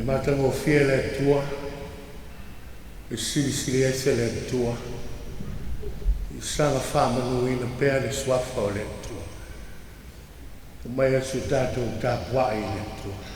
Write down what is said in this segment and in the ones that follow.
Matango fia le tua, e sili ese le tua, i sanga whamanu ina pēr le swafa o le tua. O mai asu tātou tāpua i le tua.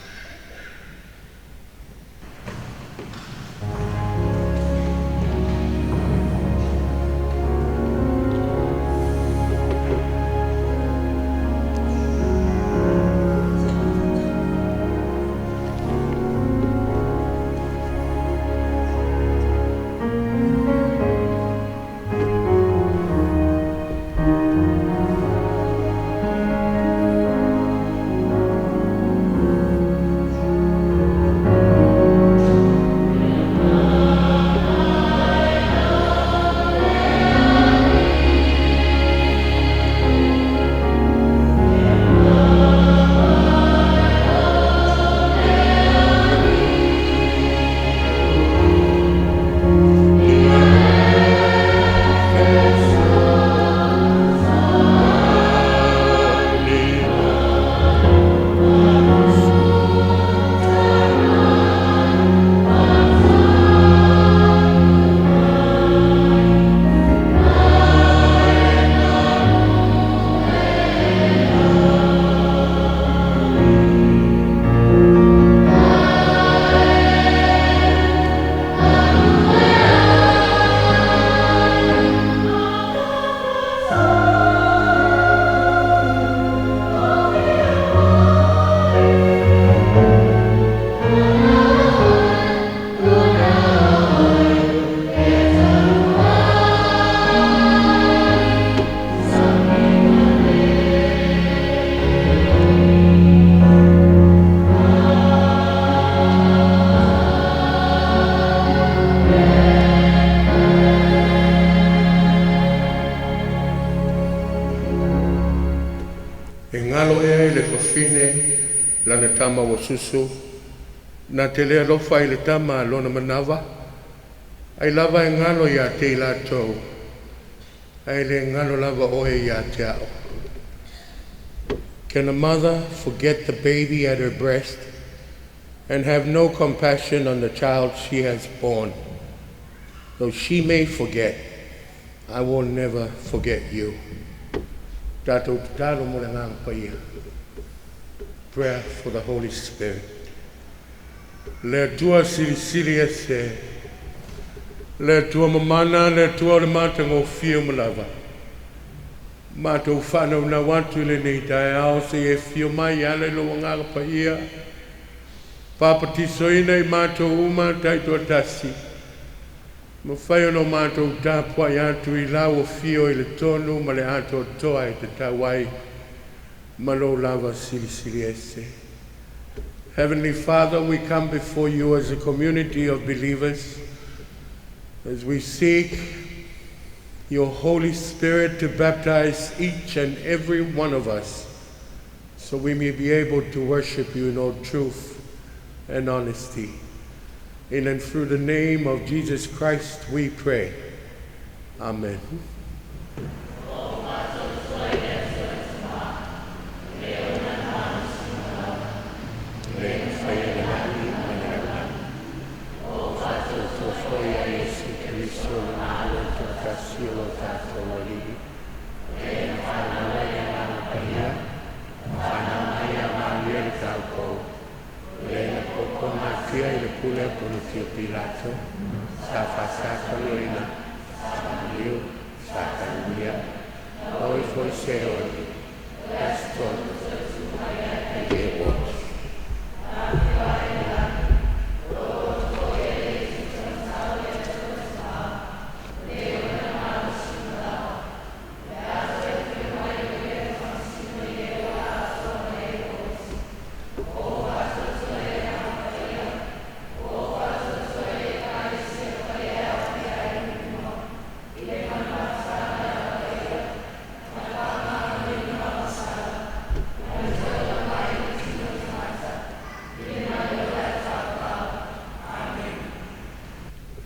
Lana tama wa susu na te lea lofa i le tama lona manawa ai lava e ngalo ia te ilatou ai le ngalo lava oe ia te ao. Can a mother forget the baby at her breast and have no compassion on the child she has born. Though she may forget, I will never forget you. Prayer for the Holy Spirit. Le tua sili ese, le tua mamana, le tua matango fio malava. Mato whanau na watu le nei tae ao se e fio mai ale lo ngaka paia. Papati soina I mato uma taito tasi. Ma whai no mato tāpua I atu I lau o fio I le tonu ma le ato toa I te tawai. Ma lo lava sili ese. Heavenly Father, we come before you as a community of believers as we seek your Holy Spirit to baptize each and every one of us so we may be able to worship you in all truth and honesty. In and through the name of Jesus Christ we pray. Amen. Pilato, faagaloina, Sauniga, hoy foi Senhor, pastor, Deus.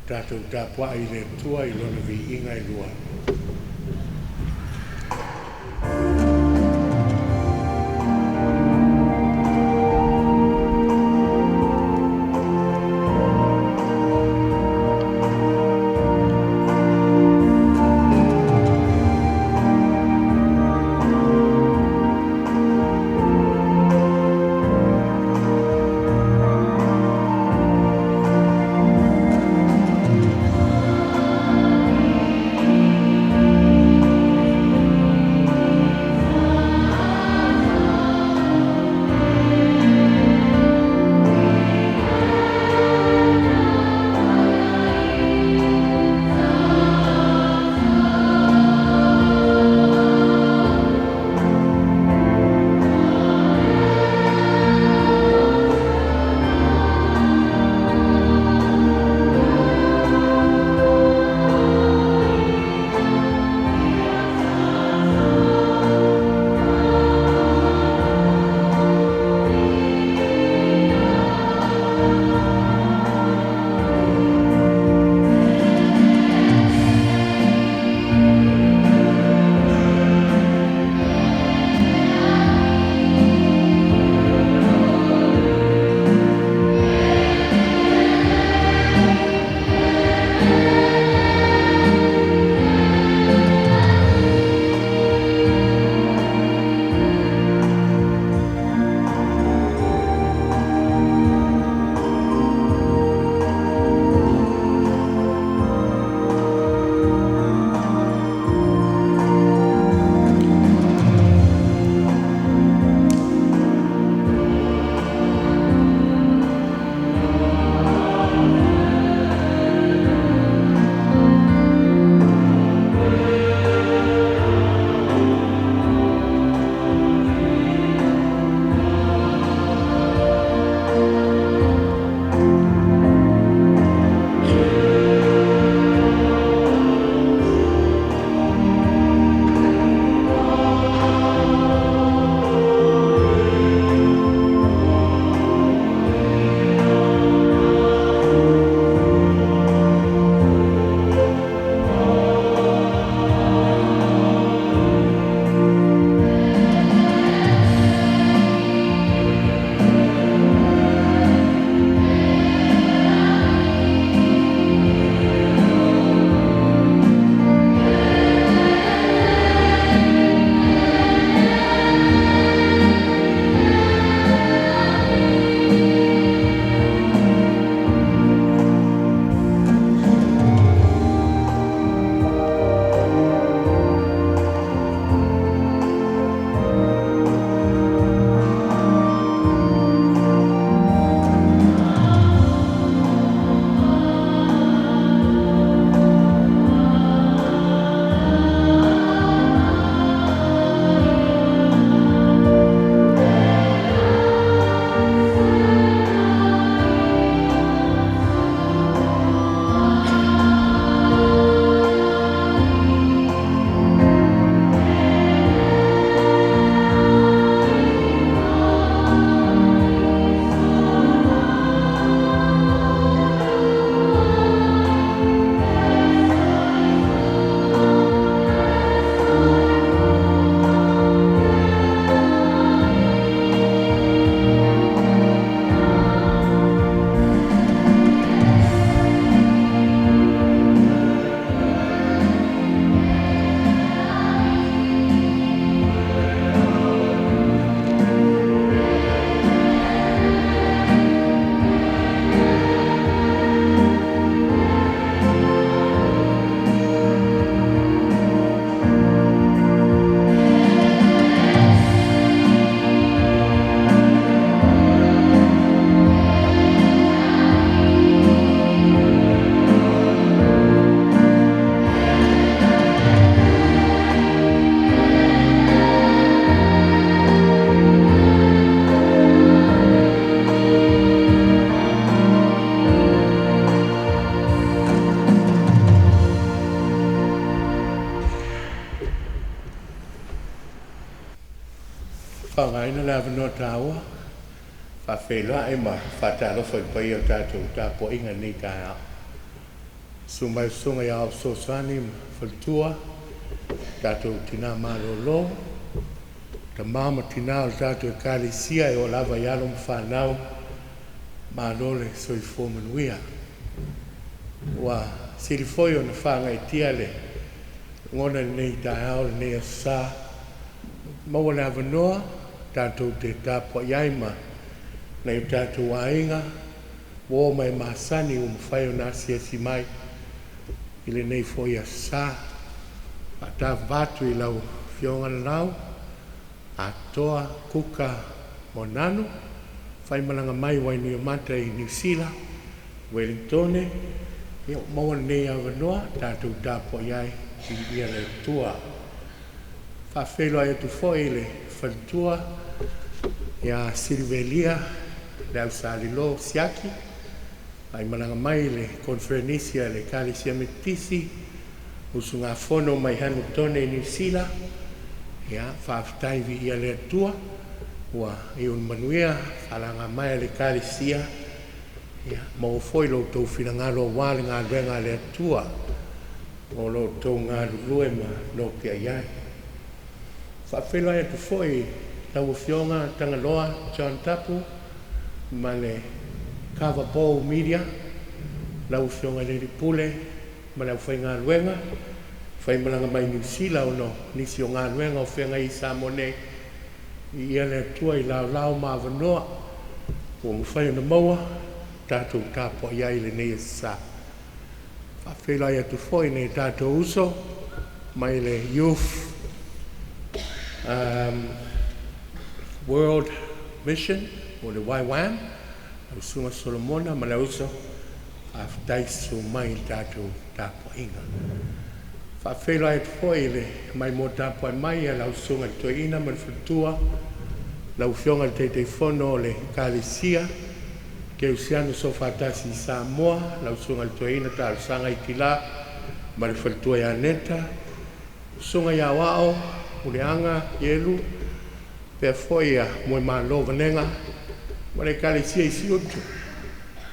Tātou tāpua I le tua I lona vi inga I lua. whangaina la vino tāua. Whawhelua e ma whatarofo i pai o tātou tāpo inga ni tāia. Sumai sunga i au sosani whaltua. Tātou tina malolo. Ta mama tina o tātou e kālisia e o lava i alo mwhanau. Malole soi fōmanuia. Wa sirifoi o na whanga i tiale. Ngona nei tāia o nei asa. Maua na wanoa, tātou te tāpua iaima, nei tātou ainga, wō mai māsani o mwhai o nā siasi mai, ile nei fōi a sā, a tā vātu i lau whiongana nau, a toa kuka mo nanu, whai malanga mai wai ni o mata i New Zealand, Wellingtone, maua nei a wanoa, tātou tāpua iai, i ia le tua. Whawhelo ai atu fōi le whantua ia Silvelia le au sālilo siaki ai mananga mai le konferenisia le kālisia metisi usunga whono mai Hamilton e New Zealand ia whawhtaivi ia le atua ua i un manuia whalanga mai le kālisia ia mau fōi lo tau whinangalo wāle ngā ruenga le atua o lo tau ngā rulue ma no pia iai. Whawhelo ai atu fōi lau whionga Tangaloa, John Tapu, ma le Kava Bow Media, lau whionga le Ripule, ma lau whai ngā ruenga, whai malanga mai New Zealand no, nisi o ngā ruenga o whenga i Samoa i ia le atua i lau ma wanoa, o mwhai o na maua, tātou tāpua iai le nei sa. Whawhelo ai atu fōi nei tātou uso, mai le youth, World Mission o le YWAM au sunga Solomona ma le uso afdaisu mai tātou tāpua inga. Whawhelo ai fōi le mai mō tāpua mai a lau sunga toina ma le whatua lau whionga le teitei whono le kālisia ke usiano so whatasi i Samoa lau sunga le toina tā sanga i tila ma le whatua i aneta sunga i awao Uleanga, Yelu, pea foia moe malo vanenga, ma le kālisia i siutu,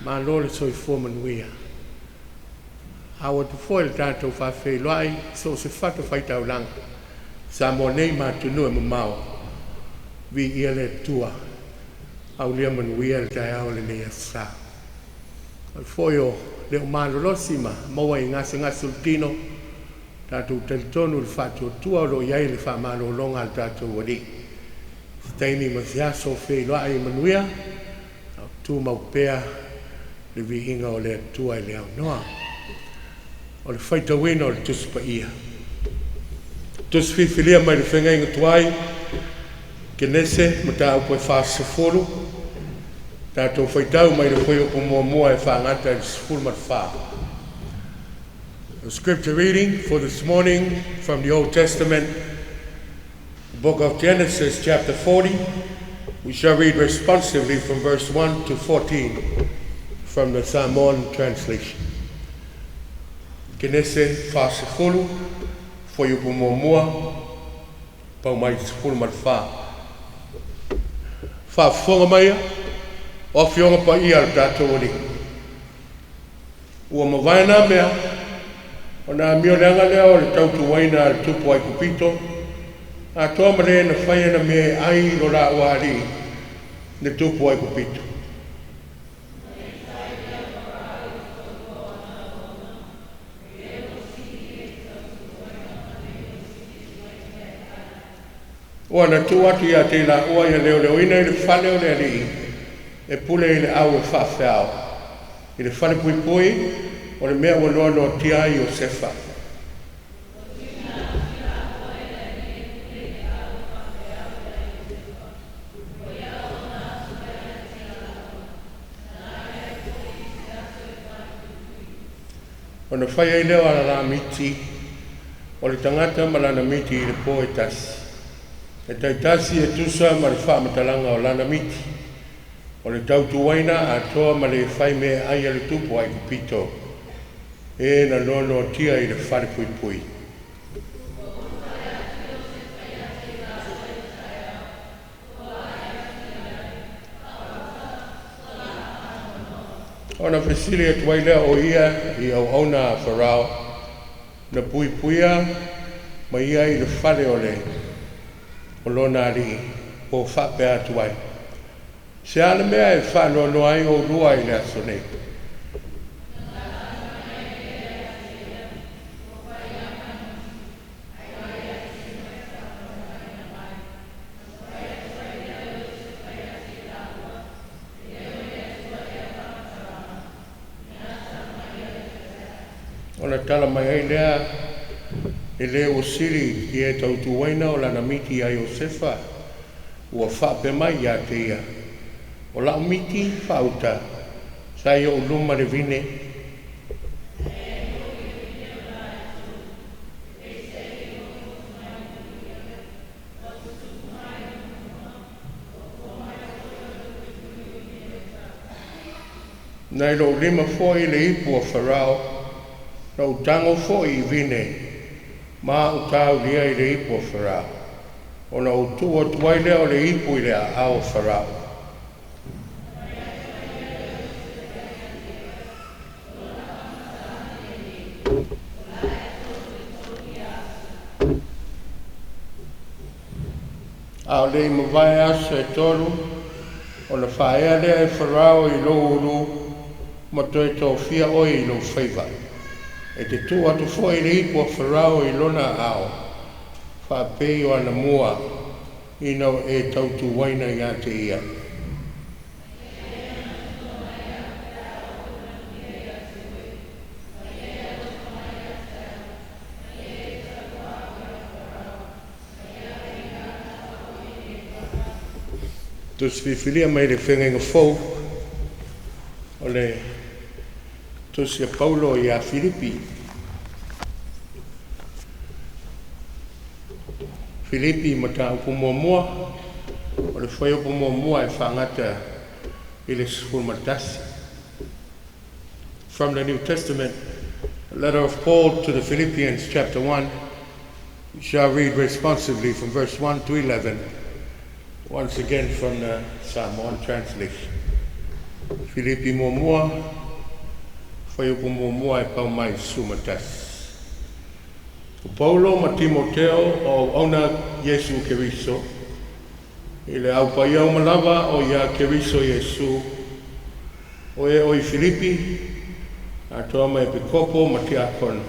malo le soi fōmanuia. Awa tu foi le tātou whawhelo ai, so se whata whaitau langa, sa mo nei mātunu e mamau, vi ia le tua, au lea manuia le tai au le nei asa. Al foi o leo malolosi ma, maua i ngase ultino, tātou telitonu le whātua tua lo iai le whamalo longa al tātou wari. Staini masiaso whelo ai manuia, au tū maupea le vihinga o le atua i le au noa. O le whaita wina o le tuspa ia. Tus whiwhilia mai le whenga inga tuai, ke nese ma tā upo e whāsafuru, tātou whaitau mai le whai upo mua e whangata i sifuru mat whā. The scripture reading for this morning from the Old Testament, the book of Genesis, chapter 40. We shall read responsively from verse 1 to 14 from the Samoan translation. Genesis whasefulu, whaiupu mua, pau mai sefulu mat wha. Whawhonga maia, o whionga pa ia al tātou ori. Ua mawaina mea, o nā mio leanga lea o le tautu waina al tupu ai kupito, a toa mare na whaia na me ai lo la uari ne tupu ai kupito. Oa na tu atu ia te la ua ia leo ina i le whale o le ali, e pule i le au e whawheao, i le whale pui pui, o le mea wanoa no tia i o sefa. O na whai ai leo ala la miti, o le tangata ma lana miti i le po e tasi. E taitasi e tusa ma le wha matalanga o lana miti. O le tautu waina a toa ma le whai mea ai ale tupu ai kupito. E na nono tia i le whare pui pui. Ona fesili e tuailea o ia I au auna Farao na puipuia ma ia I le fale o le o lona ali o whape atu ai. Se ale mea e whanono ai o rua I le aso nei. Ona tala mai ai lea e le o siri ki e tautu waina o lana miti a Iosefa ua whape mai ia te ia. O lao miti whauta sa i o luma le vine. Nei lo lima foi le ipu o Farao na utango foi I vine ma utau lia I le ipu o Farao. O na utua tuaile o le ipu I le ao Farao. Ao le mawai asa e tolu o na whaea lea e Farao I lo uru ma toi tō fia oi I lo whaiva. E te tū atu foi le ipu o Farao I lona ao. Whapei o ana mua ina e tautu waina I a te ia. Tus fifilia mai le whengenga fau o le tusia Paulo I a Filipi. Filipi mata upu mua o le whai upu mua e whangata I le sifurmatasi. From the New Testament, the letter of Paul to the Philippians, chapter 1, we shall read responsively from verse 1 to 11, once again from the Samoan translation. Filipi mua whaiupu mua e pau mai sumatasi. O Paulo ma Timoteo o auna Yesu Keriso, I le au paiau malava o ia Keriso Yesu, o e oi Filipi, a toa mai pekopo ma te akona.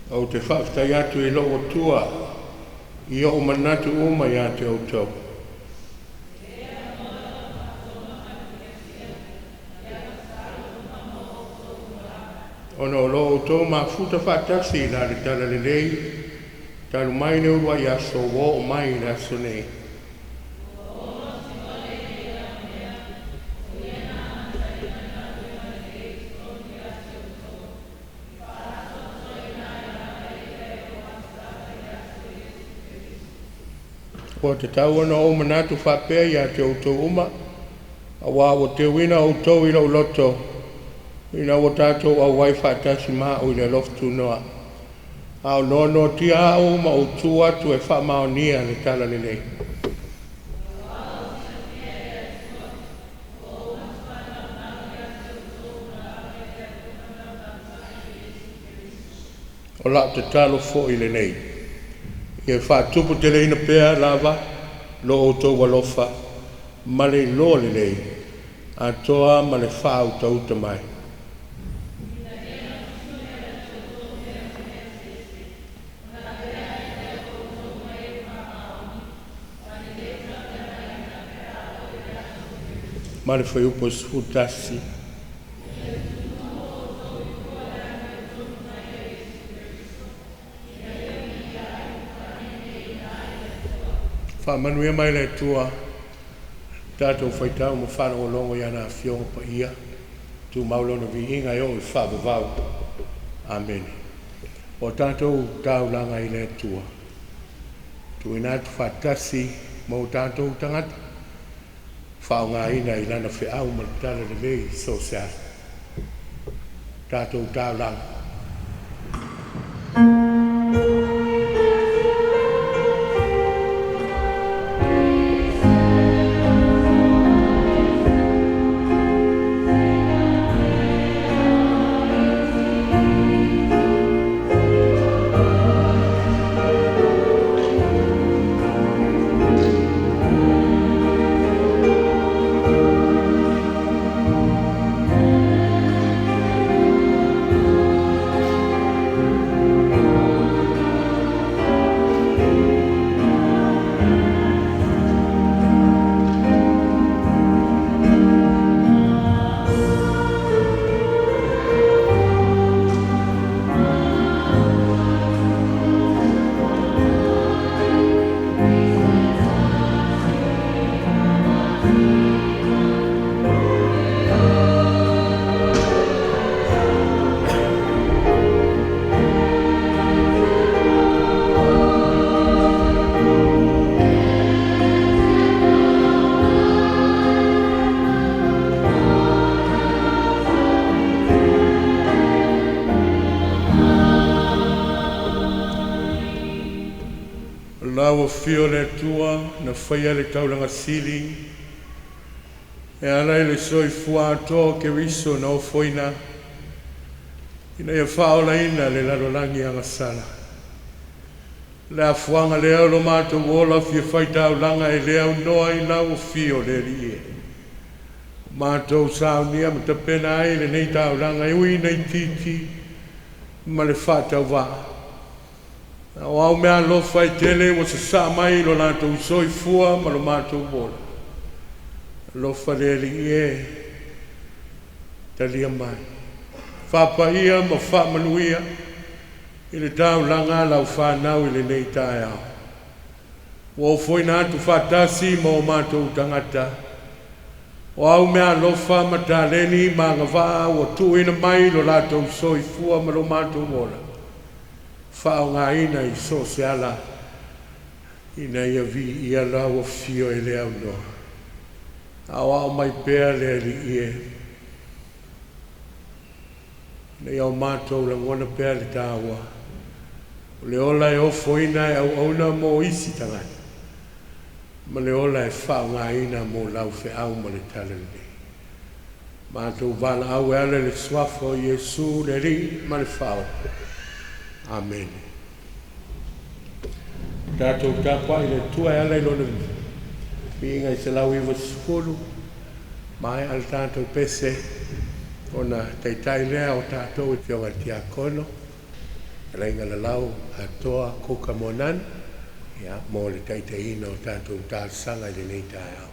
O te whaftai atu I loo tua, I o manatu uma ia te autou. Ono lo autou ma futa whatasi la le tala le lei, talu mai ne urua ia so wo o mai la so nei. O te tau ana o manatu whapea ia te autou uma, a wā o te wina autou I lau loto, ina o tātou a wai whatasi maa o I le loftu noa. Ao nono tia au ma o tu atu e wha maonia le tala le lei. O lau te talo fo I le nei. Ia whātupu te leina pēr lava, lo o tō walofa, ma le lo le lei, a toa ma le whāu tauta mai. Ma le whaiupo sfutasi. Whamanuia mai le tua tātou whaitau ma whanau longo I ana whionga pa ia tu maulona vi inga o I whabavau. Amen. O tātou taulanga I le tua. Tu inatu whatasi ma o tātou tangata. Whaunga ina I lana whiau ma tala le lei so sea. Tātou taulanga. Lau fio le tua na whaia le tauranga sili. E alai le soifua atoa ke riso na ofoina. Ina ia whaola ina le larolangi angasala. Le afuanga le au lo mato wola fia whaitau langa e le au noa I lau fio le rie. Mato saunia ma ta pena ai le nei tau langa e ui nei titi ma le whatau waa. O au mea lofa I tele wa sa sa mai lo lato usoi fua ma lo mato wola. Lofa le li e talia mai. Whapaia ma whamanuia I le tau langa lau whanau I le nei tae au. Wa foi na atu whatasi ma o mato tangata. O au mea lofa ma taleni ma ngawha o tu ina mai lo lato usoi fua ma lo mato wola. Whao ngā ina I sosiala ina ia vi ia lau o fio e le au noa. Au mai pēr le li ie. Nei au mātou la ngona pēr le tāua. O le ola e ofo ina e au auna mo isi tangata. Ma le ola e whao ngā ina mo lau fe au ma le tala le. Mātou wala au e ale le swafo Iesu le ri ma le whao. Amen. Tātou tāpua I le tua e ala I lona Pinga I se lau iwa sukuru. Mai al tātou pese. Ona Taitai lea o tātou I fionga tia kono. Rainga la lau atoa koka monan. Ia mo le Taitai ina o tātou tāsanga I le nei tāe au.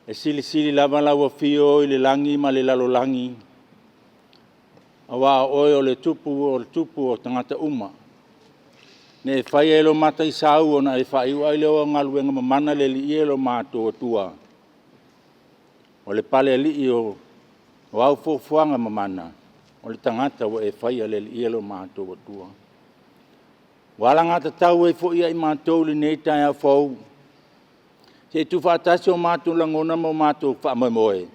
E sili lava laua fio I le langi ma le lalolangi. Awa oe o le tupu o tangata uma. Ne fai e lo mata i sau ona e fai ua i leo ngaluenga mamana le li e lo Manatu Autua. O le pale li i o au fuanga mamana. O le tangata wa e fai le li e lo Manatu Autua. Wala ngata tau e fo ia i Manatu li nei tai a fau. Se tu whaatasi o Manatu langona mo Manatu whaamoemoe.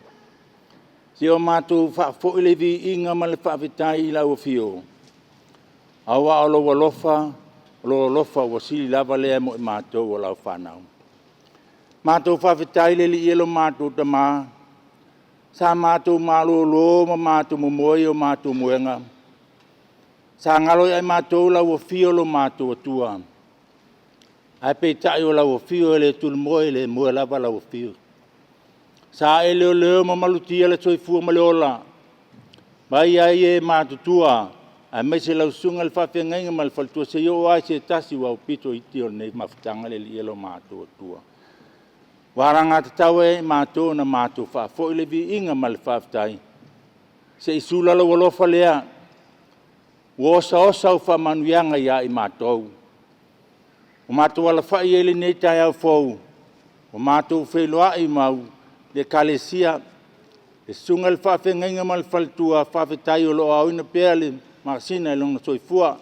Se o Manatu whaafo i le vi inga ma le whaavitai i lau fio. Awa o lo walofa, lo lofa wa sili lava lea mo i Manatu o lau whanau. Manatu whaavitai le li elo Manatu tama. Sa Manatu malo lo ma Manatu momoe o Manatu muenga. Sa ngalo ai Manatu lau fio lo Manatu Autua. Ai pe tai o lau fio le tulmoe le mua lava lau fio. Sa e leo leo ma malutia le soifua ma leola. Mai ai e Matutua. A me se lau sunga le whawhengainga ma le whaltua se yo ai se tasi wau pito i tio nei mawhitanga le li elo Manatu Autua. Waranga te tau e Manatu na Manatu whafo i le vi inga ma le whawhitai. Se isula la walofa lea. Wosa osa u whamanuianga ia i Manatu. O Manatu ala whai ele nei tai au fau. O Manatu wheloa i mau. Le kalesia. Le sunga le whawhengainga ma le whaltua whawhitai o lo au ina pea le Masina e longa soifua.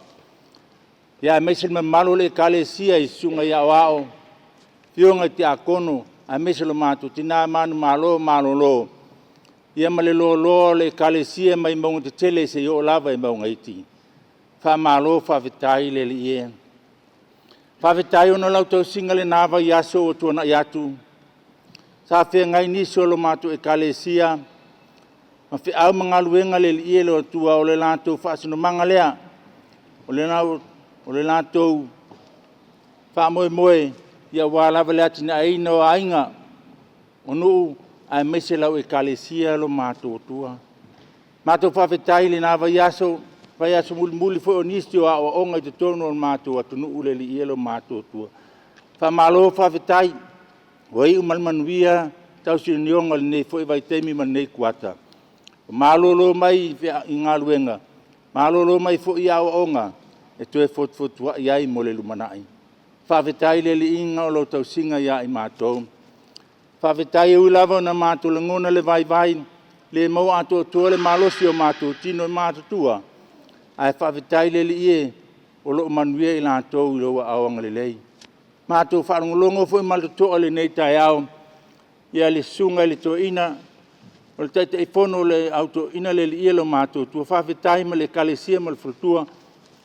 Ia mesel me malo le kalesia i sunga ia wao. Fionga te akono. A mesel o Manatu tina manu malo lo. Ia ma le lo le kalesia mai maunga te tele se yo lava i maunga iti. Wha malo whawhitai le li e. Whawhitai o na lau tau singa le nawa i aso o tuana i atu. Sa whea ngai niso lo Manatu e kalesia. Ma whi au mga luenga le li e lo tua o le lantou whaasino manga lea. O le lantou wha moe ia wālawa lea tina aina o ainga. O nuu ai mese lau e kalesia lo Manatu Autua. Manatu whawhitai le nawa i aso. Vai aso muli fo o nisi o awa onga i te tono o Manatu atu nuu le li e lo Manatu Autua. Wha malo whawhitai. Wai umalmanuia tau si nionga le nei fo i vai teimi man nei kuata. Malolo mai i ngā luenga. Malolo mai fo i awa onga. E tue fotua i ai mo le lumanai. Whawhitai le li inga o lo tau singa ia i Manatu. Whawhitai e ulawa na Manatu le ngona le vai. Le mau atu atua le malosi o Manatu tino i Manatu tua. Ai whawhitai le li e o lo manuia i lantou i loa awanga le lei. Manatu whaarungolongo fo i malatoa le nei tai au. Ia le sunga le toa ina. O le taita i fono le auto ina le li elo Manatu tua. Whawhitai ma le kalesia ma le whaltua.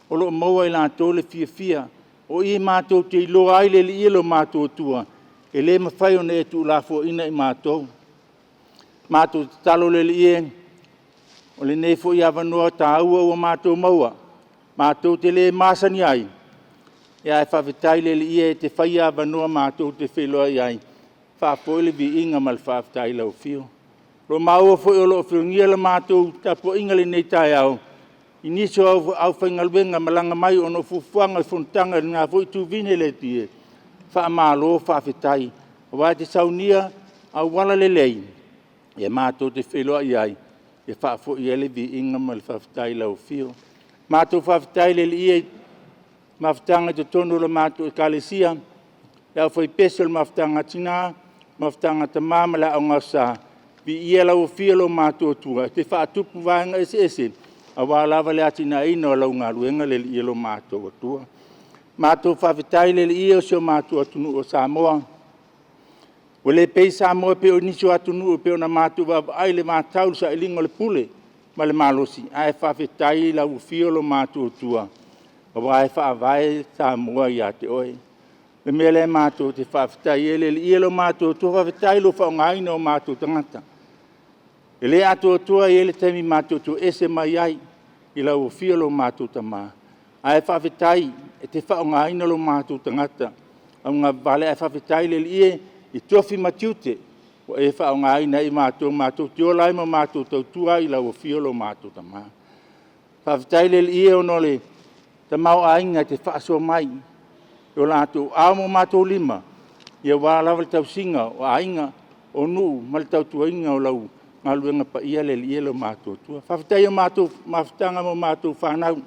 O lo maua i lantou le fia. O i Manatu te iloa ai le li elo Manatu tua. E le mawhai o ne e tu lafo ina i Manatu. Manatu talo le li e. O le nefo i avanua ta aua ua Manatu maua. Manatu te le masani ai. Ia e whawhitai le li e te whai avanua Manatu te wheloa i ai. Whaapo le vi inga ma le whawhitai lau fio. Lo maua fo i o lo whiungia le Manatu tapo inga le nei tai au. I niso au whaingaluenga malanga mai o no fufuanga i funtanga ngā fo i tūvine le tie. Whaamalo whawhitai. Wai te Sauniga au wala le lei. Ia Manatu te wheloa i ai. Ia whaafo i ele vi inga ma le whawhitai lau fio. Manatu whawhitai le li e mawhitanga te tonu le Manatu e kalesia. Ia whai peso le mawhitanga tina. Mawhitanga ta mamala au ngasa. Vi ia lau fia lo Manatu Autua. Te whaatupu vaenga ese. A wālawa le atina ino lau ngā ruenga le li lo Manatu Autua. Manatu whawhitai le li o sio Manatu atunu o Samoa. O le pei Samoa pe o nisio atunu o pe o na Manatu ai le mātau sa ilingo le pule. Ma le malosi. Ai whawhitai lau fia lo Manatu Autua. O wai whaavai Samoa ia te oe. Le mea le Manatu te whawhitai e le li lo Manatu Autua. Whawhitai lo whaongaina o Manatu tangata. E le atu atua i ele temi Manatu tu ese mai ai. I lau fia lo Manatu tama. Ai whawhitai e te whaongaina lo Manatu tangata. Au ngā vale ai whawhitai le li e i tofi matiute. O e whaongaina i Manatu te olai mo Manatu tautua i lau fia lo Manatu tama. Whawhitai le li e o nole ta mau ainga te whaaso mai. O lātou au mo Manatu lima. Ia wālawa le tau singa o ainga o nuu ma le tau tuainga o lau. Ngā luenga pa ia le li lo Manatu tua. Whawhitai o Manatu, mawhitanga mo Manatu whanau.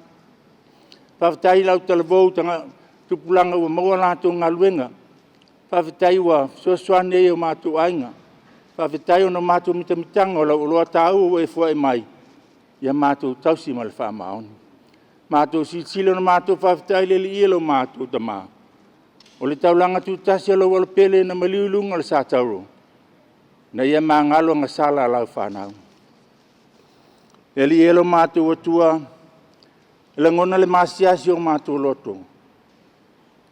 Whawhitai lau talavou tanga tupulanga ua maua lātou ngaluenga. Whawhetai ua soasoane e o mātou ainga. Whawhetai ona mātou mitamitanga o lau uloa tāu e fua e mai. Ia mātou tausi ma le whaamaoni. Mātou sisile ona mātou whawhetai le li ilo mātou tamā. O le taulanga tūtasi o lau alapele na maliulunga le sātauro. Na ia mā ngalo ngā sala lau whanau. E li ilo mātou atua, le ngona le māsiasi o mātou loto.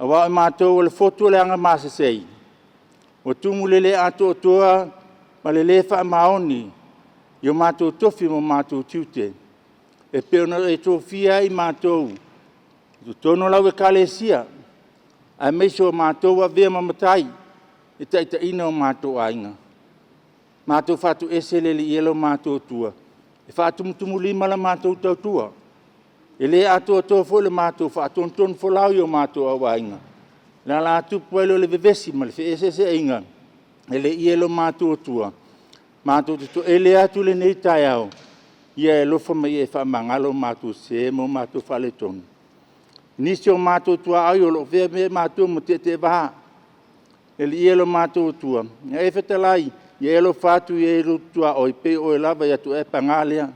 Awa e mātou o le fotu le anga māsasei. O tumu le ato atua, ma le whaamaoni, i o mātou tofi mo mātou tiute. E peona e tofia i mātou. Tu tono lau e kalesia. A meiso o mātou a vea mamatai. E taitaina o mātou ainga. Mātou whatu ese le li ilo mātou tua. E whaatumutumu lima la mātou tautua. E le ato ato fo le mātou whaatonton fo lau i o mātou a wainga. La la tupu elo le vevesi ma le wheesese inga. E le ilo mātou tua. Mātou tuto e le atu le nei tai au. Ia e lofa mai e whaamangalo mātou se mo mātou whale tonu. Nisi o mātou tua au o lo vea me mātou mo te waha. E le ilo mātou tua. E whetalai. Ia elo whātu i e rutua o i pe o e lava i atu e pangalea.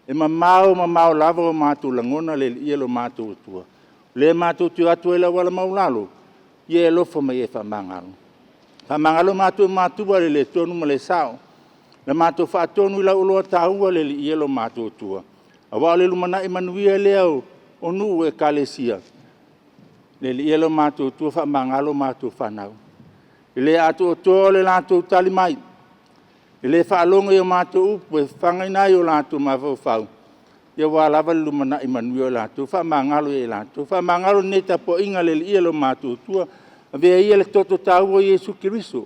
E mamao lava o mātou langona le ilo mātou tua. Le mātou tu atu e la wala maulalo. Ia e lofa mai e whamangalo. Whamangalo mātou le tonu ma le sao. Le mātou whaatonu i la uloa tāua le ilo mātou tua. A wale lumana i manuia leo o nuu e kalesia. Le ilo mātou tua whamangalo mātou whanau. Le ato to le lātou tali mai. Le whaalonga i o mātou upu e whangainai o lātou mawhau. Ia wālawa lumana i manuia o lātou. Whamangalo e lātou. Whamangalo neta po inga le ilo mātou tua. Vea ia le toto tau o Iesu Kiriso.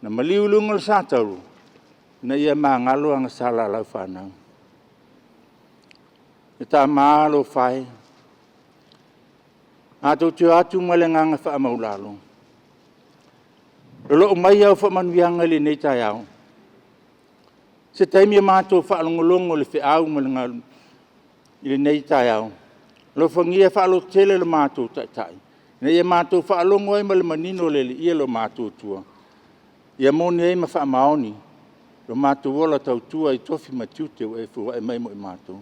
Na maliulunga le sātauru. Na ia mangalo anga sala lau whanau. E tā mālo whai. Ato tio atu malenganga whaamaulalo. Lolo mai au whamanuianga le nei tai au. Se taimi mātou whaalongolongo le whiau malenga i le nei tai au. Lo whangia whaalo tele le mātou taitai. Nei e mātou whaalongo ai ma le manino le ia lo mātou tua. Ia moni ai ma whaamaoni. Lo mātou wola tau tua i tofi matiute o e fua e mai mo i mātou.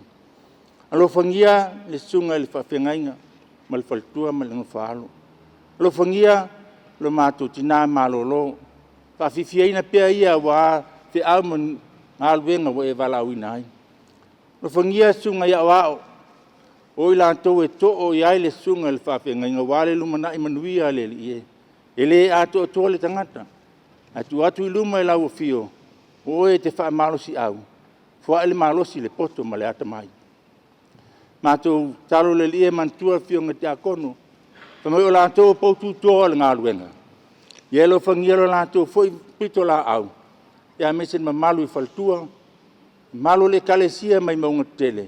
Alo whangia le sunga le whawhengainga ma le whaltua ma le ngawhaalo. Lo whangia lo mātou tina malolo. Whawhiwhiaina pia ia wā te au man ngāluenga wa e walau inai. Lo whangia sunga ia wao. O i lātou e to'o i aile sunga le whawhengainga wale lumana i manuia le li e. E le ato ato le tangata. Atu atu i luma e lau o fio. O e te whaamalosi au. Fua ele malosi le poto ma le atamai. Mātou talo le li e mantua fio ngati a kono. Whamai o lātou poutu toa le ngāluenga. Ia lo whangia lo lātou foi pito la au. Ia mesen ma malu i whaltua. Malu le kalesia mai maunga tele.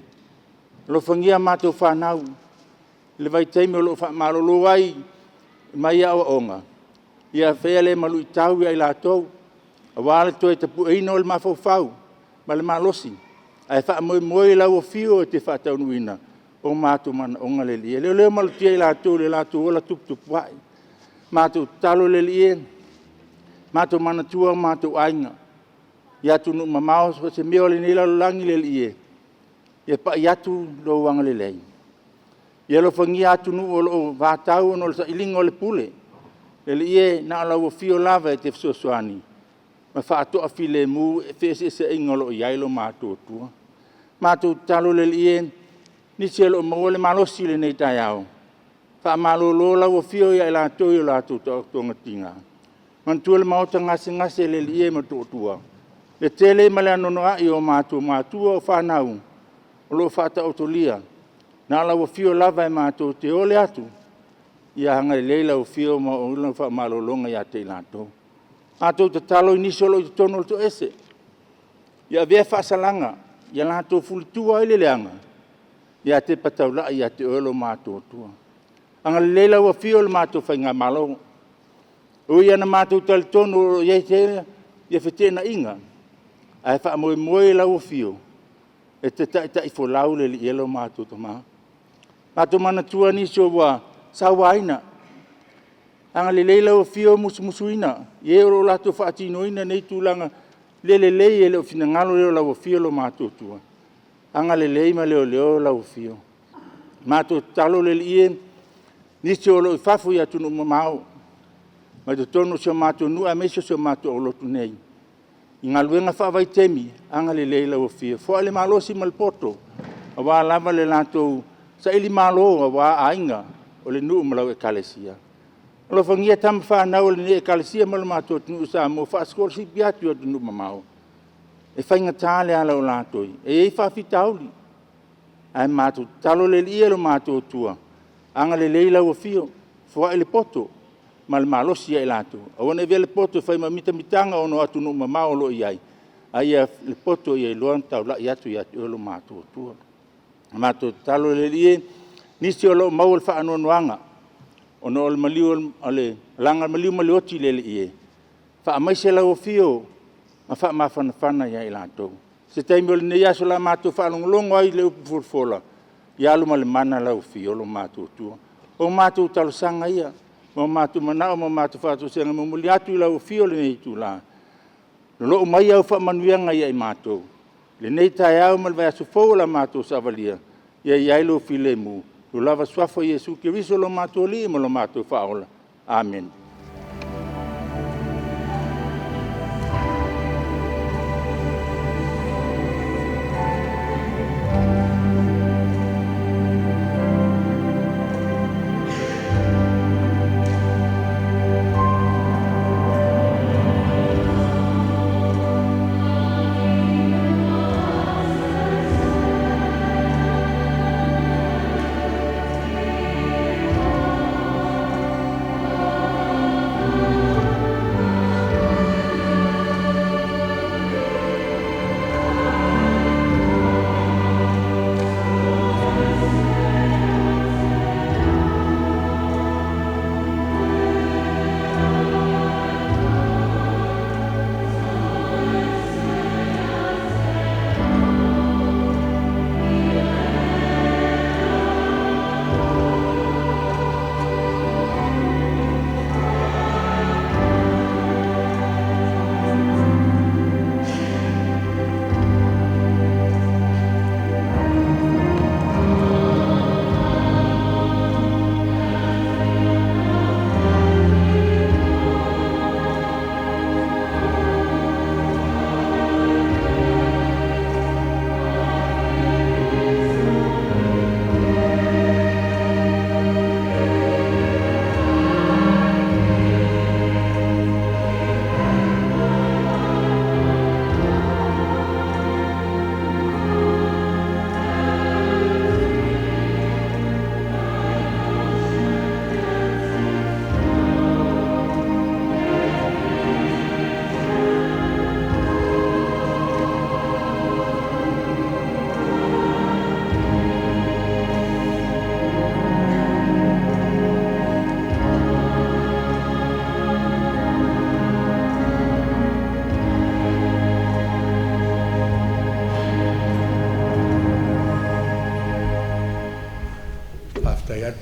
Lo whangia mātou whanau. Le vai teime o lo whamalolo ai mai au onga. Ia whea le malu i tau i ai lātou. A wale toi tapu eino le mawhau. Ma le malosi. Ai wha moe lau o fio e te whataunuina. O mātou mana onga le lie. Leo malutia i lātou le lātou ola tup wai. Mātou talo le lie. Mātou mana tua mātou ainga. Ia tunu mamao se meo le nila langi le lie. Ia pa iatu lo wanga le lei. Ia lo whangi atunu o lo vātau o lo sa ilinga o le pule. Le lie na ala o fio lava e te fsosoani. Ma whaatoa file mu e whese se inga lo iailo mātou tua. Mātou talo le lie. Nisi alo maole malosi le nei tai au. Wha malo lola o fio ia ila toi o lātou tonga tinga. Mantua le maota ngase le lie ma tōtua. Le tele ma le anonoa i o mātua o whanau. O lo whata otolia. Nā la o fio lava e mātou te ole atu. Ia hanga leila o fio ma o ila wha malo longa ia te lātou. Mātou te talo i nisi olo i te tono to ese. Ia vea whasalanga. Ia lātou fulitua i le leanga. Ia te pataula ia te olo mātou tua. Anga leila ua fio le mātou whainga malo. O ia na mātou tali tono ia te ia whetena inga. Ai wha moe lau fio. E te tai fo lau le elo mātou tama. Mātou mana tua nisi o wa sauaina. Anga le leila o fio musuina. Ye o lato whaatinoina nei tūlanga lelelei e leo fina ngalo leo lau fio lo mātotua. Anga lelei ma leo lau fio. Mātou talo le ie nisi o lo fafu ia tunu mamau. Ma te tono sio mātou nua meso sio mātou o lotu nei. I ngā luenga whaavai temi, anga lelei lau fio. Fua le malosi malpoto. A wā lava le lato sa ili malo a wā ainga o le nuu malau e kalesia. Lo fangia tam fa na o le kalesia mal mato tu sa mo fa skor si biatu o nu mamao e fa inga tale ala o lato e fa fitauli ai mato talo le ielo mato tua anga le leila o fio fo ele poto mal malo si e lato o ne vele poto fa mitanga o no atu nu mamao lo iai ai le poto e lo anta la iatu lo mato tua mato talo le ie nisi o lo maul fa anoanga ono le maliu ale langa maliu malioti le ie fa mai se la o fio ma fa ma fana ya ilato se tai mo le ya so la mato fa longo ai le furfola ya lo mal mana la o fio lo mato tu o mato talo sanga ia mo mato mana o mato fa to senga mo liatu la o fio le tu la lo mai au fa manuanga ia i mato le nei tai au mal va so fo la mato savalia ia lo filemu lo lava suafo Yesu Kiriso lo mato li mo lo mato faola. Amen.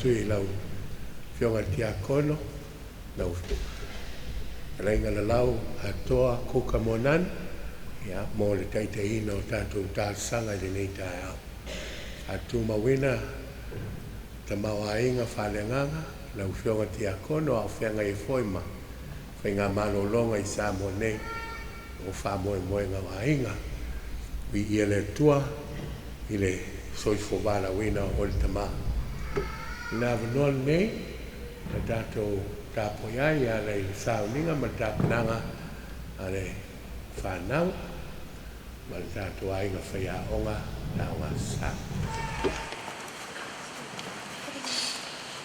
atu I lau whionga tia kono, lau reinga na lau atoa kuka monan, ia mo le Taitai ina o tātou tāsanga I le nei tae au. Atu mawina, ta mawainga whalenganga, lau whionga tia kono au whianga I foima, whainga malolonga I Samoa nei, o whamoe moenga wainga, wi ia le tua, I le soifo wala wina o le tama. Nā wanoan nei, na tātou tāpoia I a le Sauniga ma tāpananga a le whanau, ma le tātou ainga whaia onga taonga sa.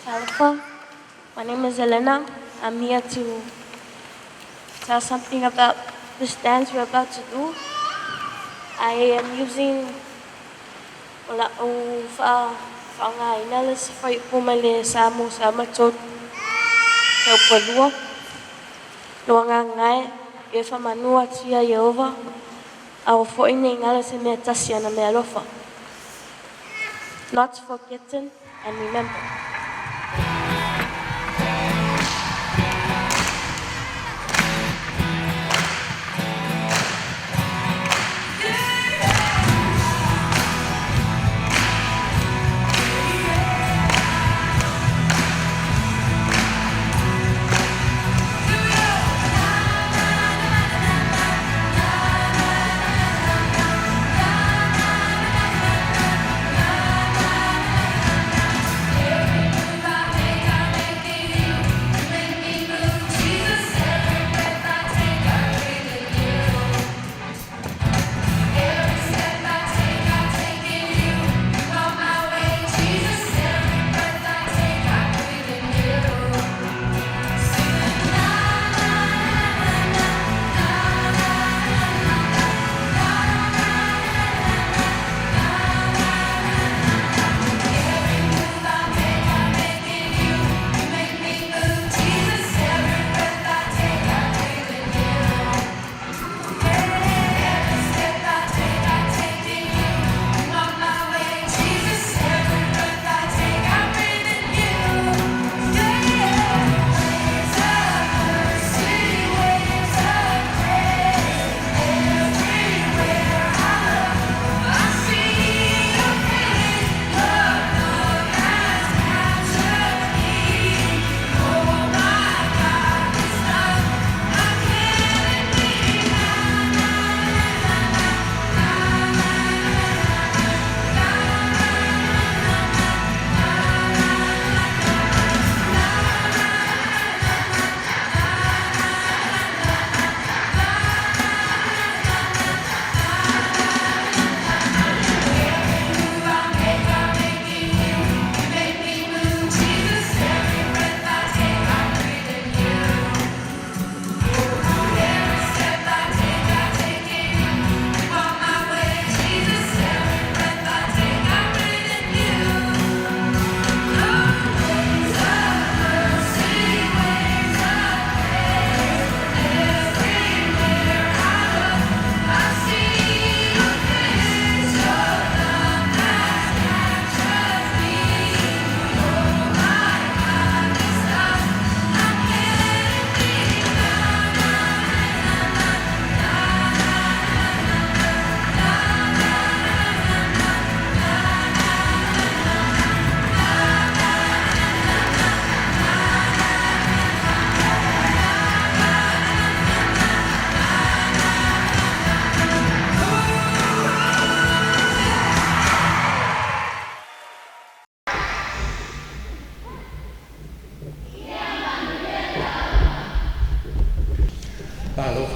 Aloha, my name is Elena. I'm here to tell something about this dance we're about to do. I am using whangaina le whai puma le Samoa sa matot tau palua. Loanga ngai e whamanua tia Yehova a o whoine ingala se mea tasi ana mea lofa. Not forgetting and remember.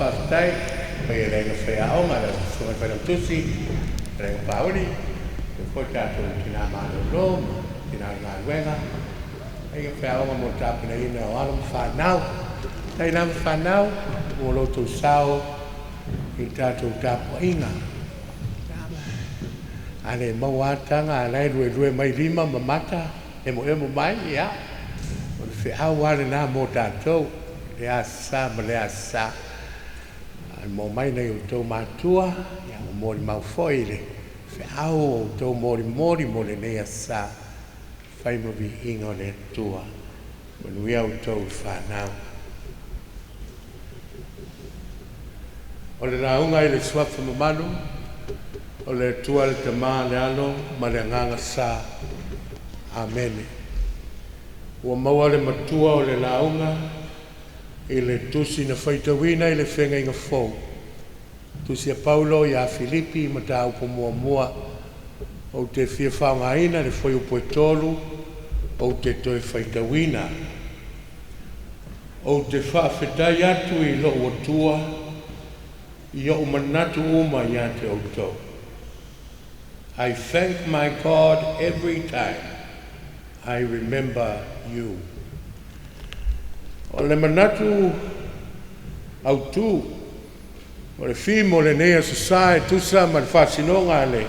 whaftai, pai e renga whaiaonga, le sunga whanautusi, renga pauri, e koe tātou tina mālo lo, tina ngā ruenga, e whaiaonga mo tāpina ina o alam whanau, tai nama whanau, mo loto sao, i tātou tāpua inga. Ale mawatanga, alai rue mai lima mamata, emo mai, ia. O le whaau ale nā mo tātou, le asa ma le asa. Mo mai nei o tau mātua, ia o mori mau foi le whaau o tau mori mo le nei asa. Whai mo vi inga o le tua, manuia o tau whanau. O le raunga i le swafa mamanu, o le tua le tamā le alo, ma le nganga sa. Amen. Ua maua le matua o le launga, i le tusi na whaitawina i le whenga inga fōu. Tusi a Paulo i a Filipi, ma tā upo mua, o te fia whaungaina le whai upo e tolu, o te toi whaitawina. O te whaafetai atu i lo o tua, i o manatu uma i ate o tau. I thank my God every time I remember you. O le manatu autu, o le fimo le nea sasai, tusa ma le whasinonga le,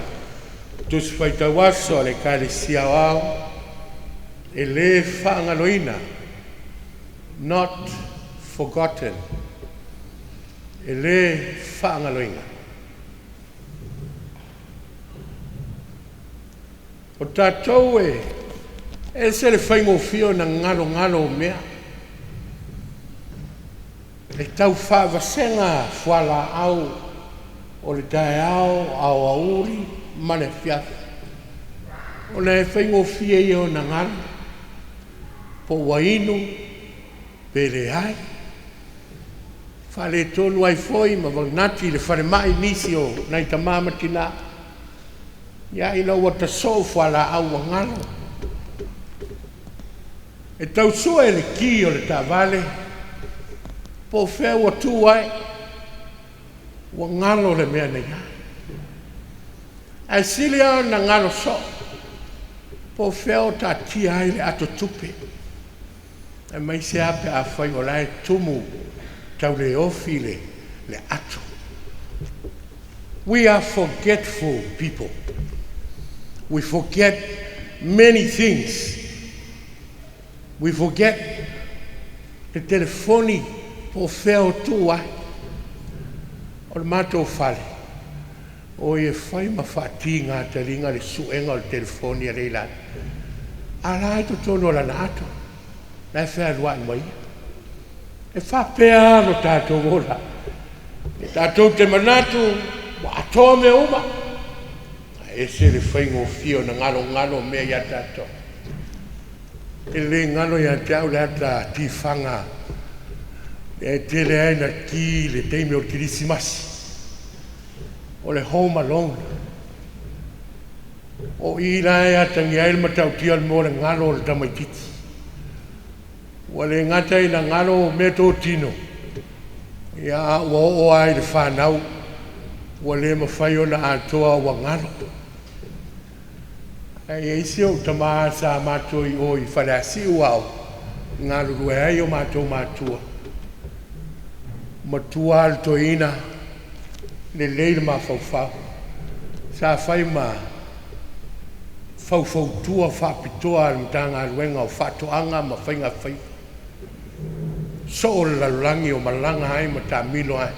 tusa whaitawaso le kare siawao, e le faagaloina, not forgotten, e le faagaloina. O tātou e se le whaingofio na ngalo mea. E tau whaavasenga whala au o le tae au auri mane fiafa. O na e whaingofio i o na ngalo po wainu pere ai. Whale tonu ai foi ma wagnati le whare mai nisi o nai ta mamatina. Ia ina ua tasofa la au ngalo. E tau sua e le ki o le tavale, po whea ua tu ai, ua ngalo le mea nei. Ai sili au na ngalo so, po whea o ta tia ai le ato tupe. E mai se ape a whai o lai tumu, tau le ofi le ato. We are forgetful people. We forget many things. We forget the telefoni po wheo tua. O le mātou whare. O e whai ma whati ngā taringa le suenga o le telefoni a leila. A rai to tono la nato. Lai whea lua i mai. E whapea no tātou ora. E tātou te manatu wa atoa me uma. E se le whaingofio na ngalo mea ia tātou. E le ngalo ia tau le ata tifanga. E tele ai na ki le teime o kirisimasi. O le home alone. O i lai ata ngi ail matau tia le mo le ngalo le tamaititi. O le ngata i na ngalo me tō tino. Ia o ai le whanau. O le mawhai o na atoa wa ngalo. E isi o tamā sa mātua i oi whanasi uau. Ngā rurue ai o mātua. Matua al toina. Le leila ma whauwhau. Sa whai ma whauwhautua whapitoa al mtanga aluenga o whatoanga ma whainga whai. So o lalangi o malanga ai ma tā milo ai.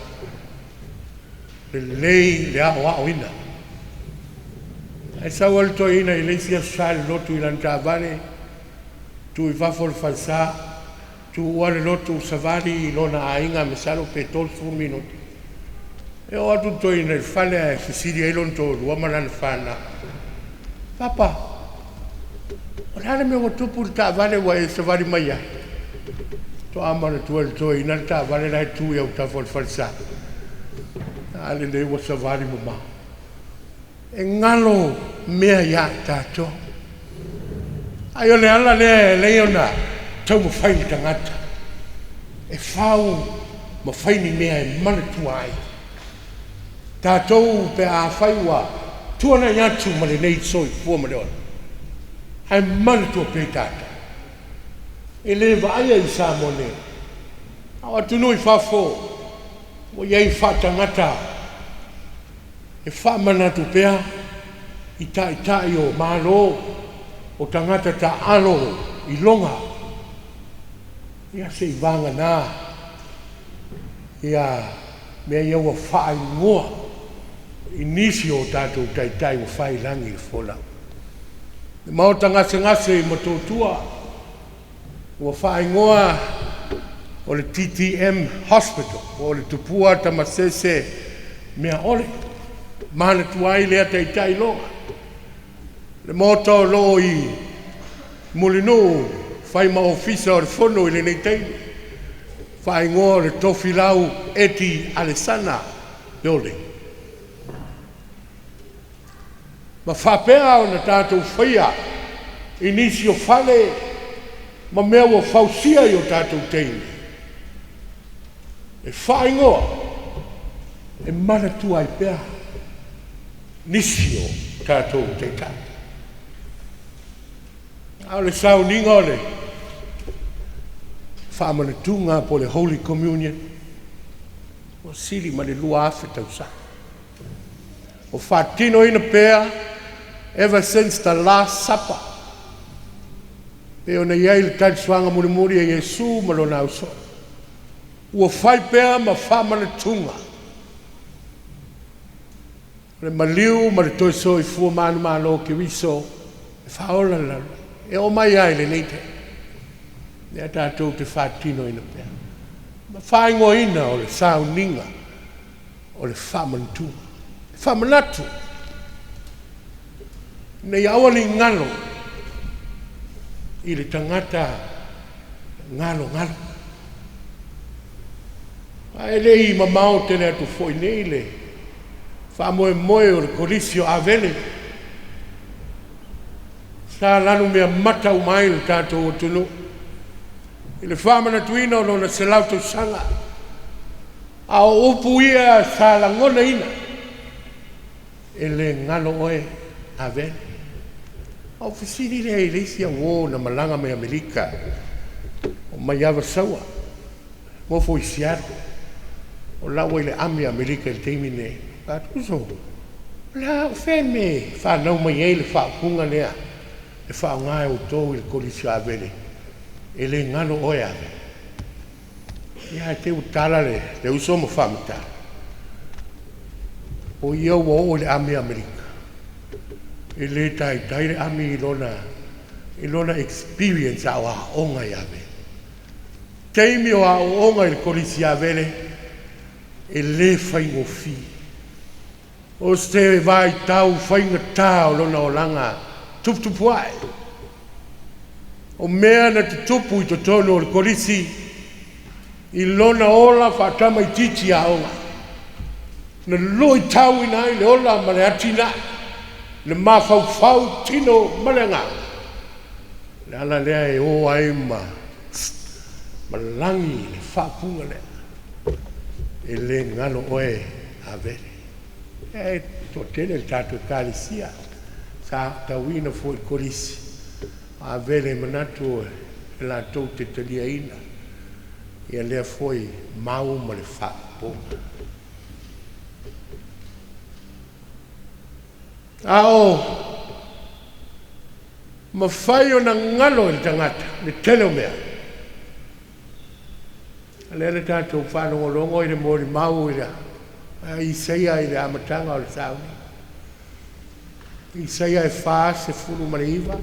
Le lei le ao ina. E sau al toina i leisia sale lotu i lanta vale, tu i whafol falsa, tu uale lotu savari i lona ainga me salo pe tolfu minuti. E o atu toina i whale a fisiri e lon tō rua manana whana. Papa, o rana me o tupu ta vale wa e savari mai ai. To amana tu al toina ta vale lai tu i au tafol falsa. Ale le wa savari mama. E ngalo mea ia tātou. Ai o le ala le leona tau mawhai tangata. E whau ma whaini mea e Manatu ai. Tātou pe a whaiwa, tuana i atu ma le nei soi fua ma le ona. Hai Manatu pe tātou. E le vaia i Samoa ne. Awa tunu i whafo, o iei whatangata, e wha Manatu pea, i Taitai o malo, o tangata ta alo, i longa. Ia se i vanga nā, ia mea iau a whaai ngoa, i nisi o tātou Taitai o whai langi i whola. Mao tangase ngase i matotua, o whaai ngoa, o le TTM Hospital, o le tupua tamasese mea ole, Manatu ai lea Taitai loa. Le moto lo i mulino, fai ma ofisa o le fono i le nei teimi. Fai ngoa le tofilau eti Alessana building. Ma whapea o na tātou whaia, inisi o whale, ma mea o whausia i o tātou teimi. E whai ngoa, e Manatu ai pea, nisi o tātou Taitai. Au le Sauniga o le whamanatunga po le Holy Communion, o sili ma le lua afe tausa. O whatino ina pea, ever since the Last Supper, pe o na iei le tariswanga murimuri e Yesu ma lo nau so. Ua whai pea ma whamanatunga. Le maliu ma le toiso i fua manu malo ki wiso, e whaola lalo. E o mai ai le leite. Nea tātou te whātino ina pēr. Ma whaingo ina o le Sauniga, o le whamantu. Whamanatu. Nei awani ngalo, i le tangata ngalo. Ai lei mamao tene atu foi nei le. Whamoe moe o le korisio avele. Sa lanu mea matau mai le tātou o tunu. I le whamanatuina o lona se lautou sanga. A o upu ia sa langona ina. E le ngalo oe a vene. A ofisiri le e leisi a ngō na malanga me Amerika. O mai awa saua. Mofo i siaro. O lawa i le ami Amerika i le teimine. Patuso. La o feme. Whanau mai e le whaakunga lea. E whaongae o tō i le kolisio a vene. E le ngalo oe a vene. Ia te utala le uso mo whamita. O ia ua o le ami Amerika. E le Taitai le ami i lona experience a wa onga i a vene. Teimi o a onga i le kolisio a vene. E le whaingo fi. O ste vai tau whainga tau lona o langa. Tupu ai. O mea na te tupu i to tono o le korisi i lona ola whaatama i titi a onga. Na loi tau ina i le ola ma le atina. Le mawhau tino malenga. Le ala lea e o ai ma langi le whaapunga lea. E le ngalo oe a vere. E to tene le tātou kālisia. Sa tauina fo i korisi. A vele Manatu e la tau te talia ina. Ia lea foi mau ma le whaaponga. Ao, ma whai o na ngalo i tangata, le tele o mea. Lea le tātou whanongolongo i le mori mau i le Isaia i le amatanga o le Sauni. Isaia e wha se furu mariiva.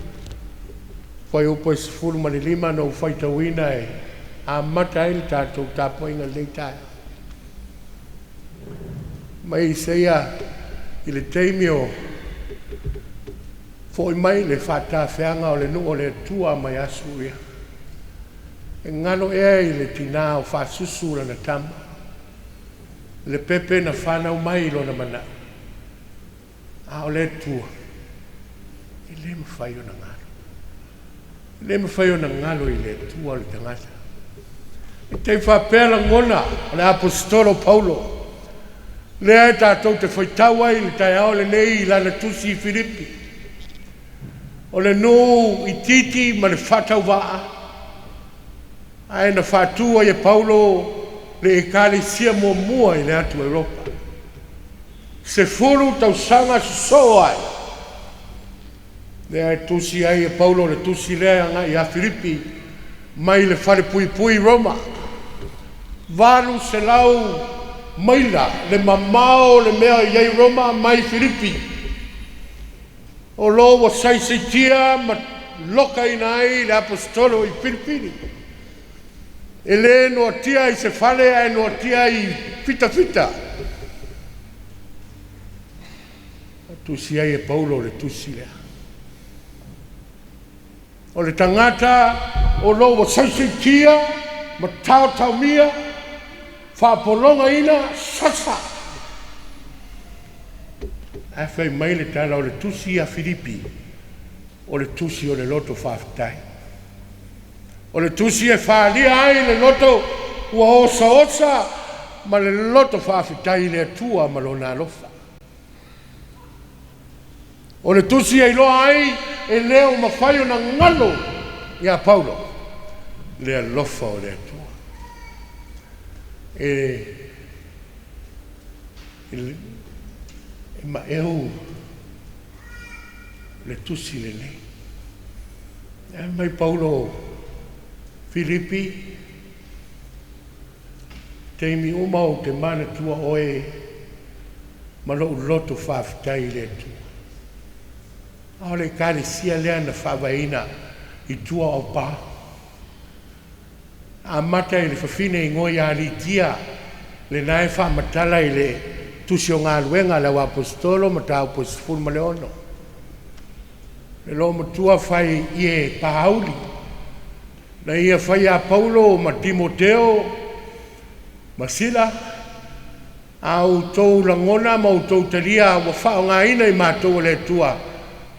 Whai upo e se furu marilima no whaitawina e a mata i le tātou tāpoinga leitai. Mai Isaia i le teimi o foi mai le whatawhianga o le nungo le tua mai asu ia. E ngano ea i le tina o whasusu na tama. Le pepe na whanau mai lo na mana. A o le tua. I le mawhai o na ngalo. I le mawhai o na ngalo i le tua o le tangata. Te whapela ngona, o le apostolo Paulo. Lea e tātou te whaitawa i le tai ao le nei i lana tusi i Filipi. O le no i titi ma le whatau waa. Ai na whatua i Paulo le e kare sia mua i le atu Europa. Se furu tau sanga so ai. Lea e tusi ai e Paulo le tusi lea nga i a Filipi mai le whare pui Roma. Varu se lau maila le mamao le mea iai Roma mai Filipi. O lo wa saisaitia ma loka ina ai le apostolo i Filipini. E le noatia i se fale ai noatia i fita. Tusi ai e Paulo le tusi lea. O le tangata o lo wa saisaitia ma tau mia whapolonga ina sasa. A whai mai le tala o le tusi a Filipi, o le tusi o le loto whawhitai. O le tusi e whaalia ai le loto ua osa, ma le loto whawhitai le atua ma lona alofa. O le tusi e loa ai e leo mawhaio na ngalo i a Paulo, le alofa o le atua. E ma eu le tusi le lei. E mai Paulo Filipi teimi uma o te mana tua oe ma lo loto whawhitai le tua. A le kare sia lea na whawaina i tua o pā. A mata i le whawhine i ngoi a litia le nae whamatala i le tusi o ngā luenga le apostolo ma tau posifun ma le ono. Le lo matua whai i e pahauli. Na ia whai a Paulo ma Timoteo ma Sila au tau langona ma au tau talia wa whao ngā ina i mātou le tua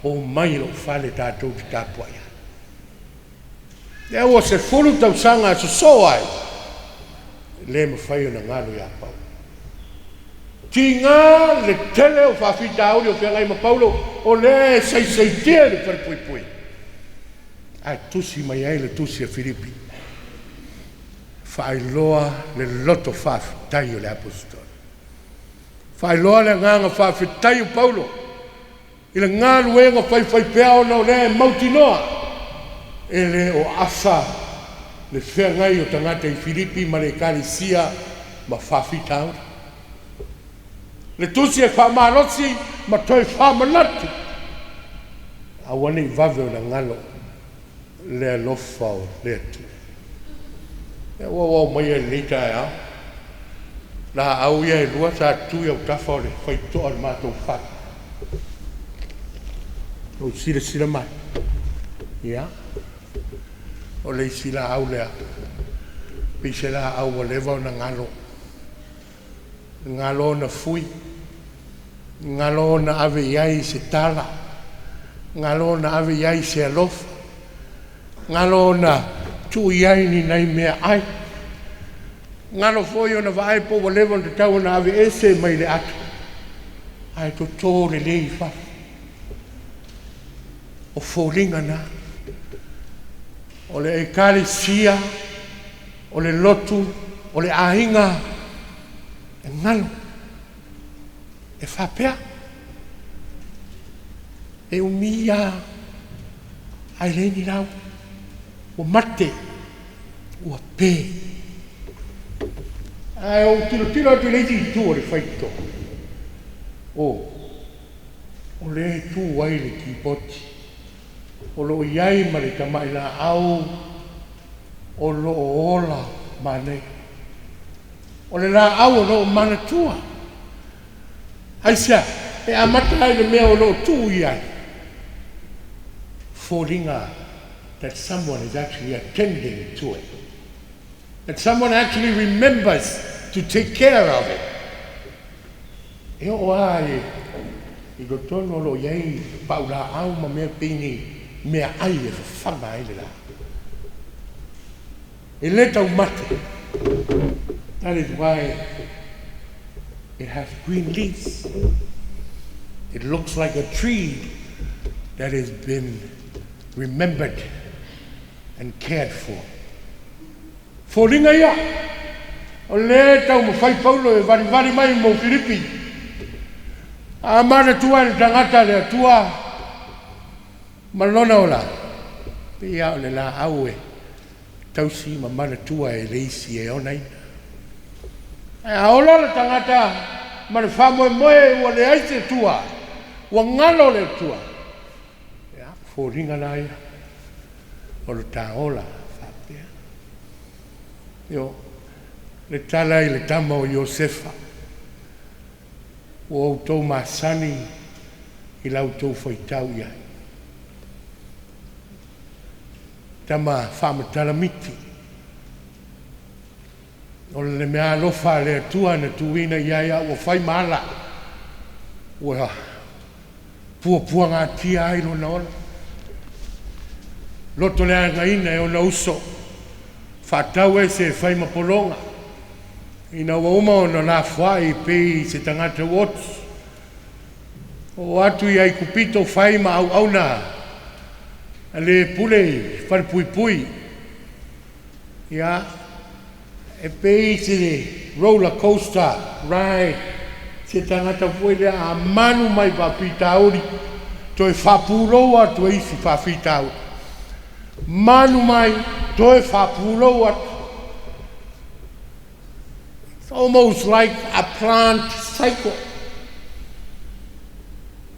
o mai o whale tātou ki tāpuaya. Lea ua se furu tau sanga so ai. Le ma whai o na ngalo ia Paulo. Ti ngā le tele o whawhita auri o whiangai ma Paulo o le sei le wharepui. Ai tusi mai ai le tusi a Filipi. Whailoa le loto whawhitai o le apostolo. Whailoa le nganga whawhitai o Paulo. I le ngā luenga whai pea o na le mautinoa. Ele o asa le whiangai o tangata i Filipi ma le karisia ma whawhita auri. Le tusi e whamarotsi ma toi whamanati. Awane i vave o na ngalo le alofa o le atu. E wawa mai e leita e au. La au ia e lua sa tui au tafa o le whaitoa le mātou whaka. O sila mai. Ia. O le sila au lea. Pise la au o lewa o na ngalo. Ngalo na fui. Ngalo na ave iai se tala. Ngalo na ave iai se alofa. Ngalo na tu iai ni nai mea ai. Ngalo foi o na vai po o lewa te tau na ave ese mai le atu. Ai to tō le lei wha. O fōringa na. O le e kare sia. O le lotu. O le ainga. E ngalo. E whapea. E umia. Ai leni rau. O mate. O pē. Ai o tiro atu leiti i tū o le whaito. O le tū ai le ki poti. O lo iai ma le tamai la au. O lo ola ma nei. O le la au o lo manatua. Ai sia, e amata ai le mea o lo tū iai. Fōringa that someone is actually attending to it. That someone actually remembers to take care of it. E o ai, i go tono lo iai paula au ma mea pini mea ai e whanga ai le la. E le tau mate, That is why it has green leaves. It looks like a tree that has been remembered and cared for. Fōringa ia, o le tau mo whai paulo e vari mai mo Filipi. A mana tua le tangata le tua malona ola. Ia o le la au e tausi ma mana tua e reisi e onai. A ola le tangata ma le whamoe moe ua le aise tua, ua ngalo le tua. Ia, fōringa la ia, o le tā ola, whapea. Io, le tala i le tama o Iosefa, o autou masani i lautou whaitau ia. Tama whamatala miti. O le mea alofa le atua na tuina iaia ua whai maala. Ua pua ngā tia ailo na ola. Loto le anga ina e o na uso. Whatau e se whai mapolonga. Ina ua uma o na la whai pei se tangata wotu. O atu i ai kupito whai ma au na. A le pule whare pui. Ia. E pei se le roller coaster ride. Se tangata fwoi le a manu mai papita ori. To e whapuroa to e isi whawhita ori. Manu mai to e whapuroa. It's almost like a plant cycle.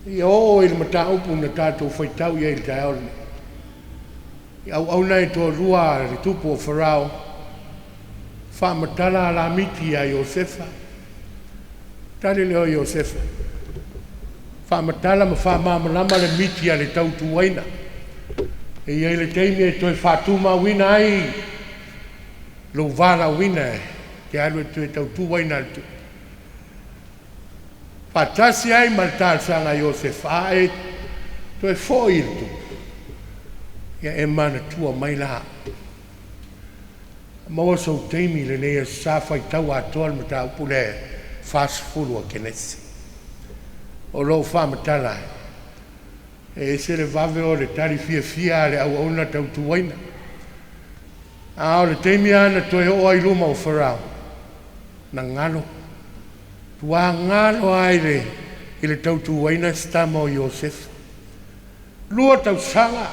I o i le mata upu na tātou whaitau i e le taeori. I au nei to rua le tupu o wharau. Whamatala la miti a Iosefa. Tari leo Iosefa. Whamatala ma whamamalama le miti a le tautu waina. E iei le teimi e toi whatuma wina ai. Lo wala wina e. Ke alu e toi tautu waina le tu. Patasi ai maltal sanga Iosefa. A e toi fōi le tu. Ia e mana tua mai laha. Maua sau teimi le nei sa whai tau atoa le mata upu le fast food a kenesi. O lo whamatala. E se le vave o le tari fia le au auna tau tuwaina. A o le teimi ana toe o ai luma o wharau. Na ngalo. Tua ngalo ai le i le tau tuwaina stama o Iosefa. Lua tau sanga.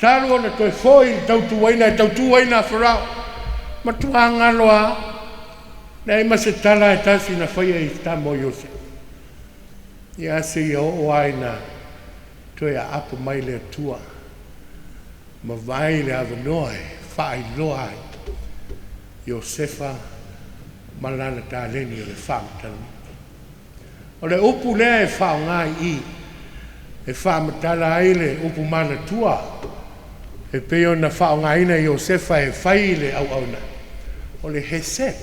Taru ona toe foi tau tuwaina e tau tuwaina wharau. Ma tua ngalo a. Nei ma se tala e tasi na whaia i stama o Iosefa. Ia se i o aina. Toi a apa mai le tua. Ma vai le avanoa e whaai loa ai. Iosefa malana tā leni o le whaamatala. O le upu lea e whao ngai i. E whaamatala ai le upu mana tua. E peo na whao ngai na Iosefa e whai le au auna. O le heset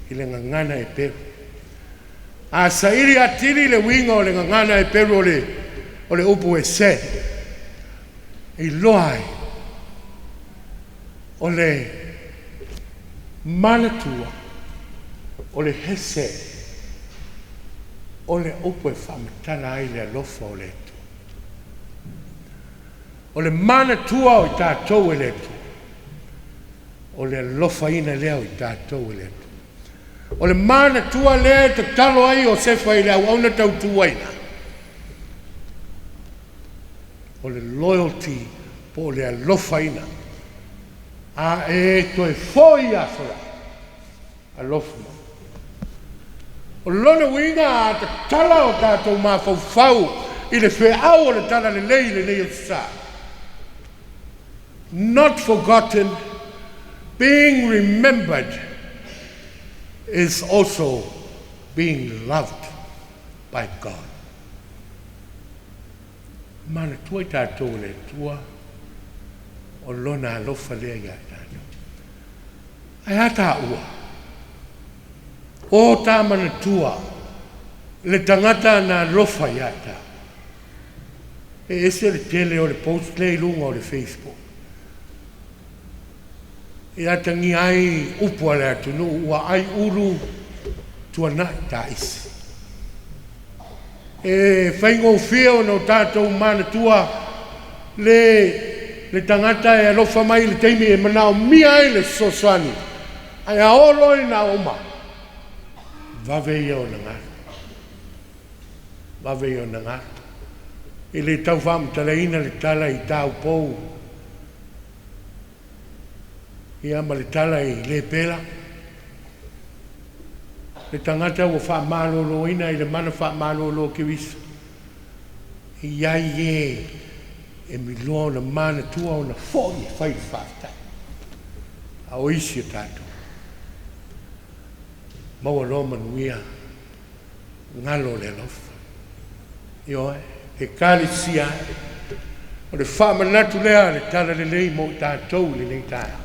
i le ngangana e peo. A sairi atiri le winga o le ngangana e peo o le upu e se. I loai. O le manatua. O le hese. O le upu e whamatala ai le alofa o le tu. O le manatua o i tātou e le tu. O le alofa ina lea o i tātou e le tu. O le manatua lea te talo ai o sefa i le au auna tau tuwaina. O le loyalty po le alofa ina. A e to e foi a fora. Alofa. O lona winga a te tala o tātou mawhau i le wheau o le tala le lei o sa. Not forgotten, being remembered is also being loved by God. Mana tua i tātou le tua o lona alofa lea i a tātou. Ai ata ua. O tā mana tua le tangata na alofa i a tātou. E ese le tele o le post le ilunga o le Facebook. ia tangi ai upu ale atunu ua ai uru tuana ta isi. E faigofia ona o tatou manatua le tangata e alofa mai le teimi e manao mia ai le sosoani. Ai aolo i na oma. Vave ia o na ngā. Vave ia o na ngā. I le tau whamtalaina le tala i tau pou. Ia ma le tala i le pela. Le tangata ua whamalolo ina i le mana whamalolo ke wisa. I ai e miloa na mana tua o na fōi e whai whaftai. A o isi o tātou. Maua loa manuia ngalo le lofa. Io e kali sia o le whamanatu lea le tala le lei mo tātou le lei tāia.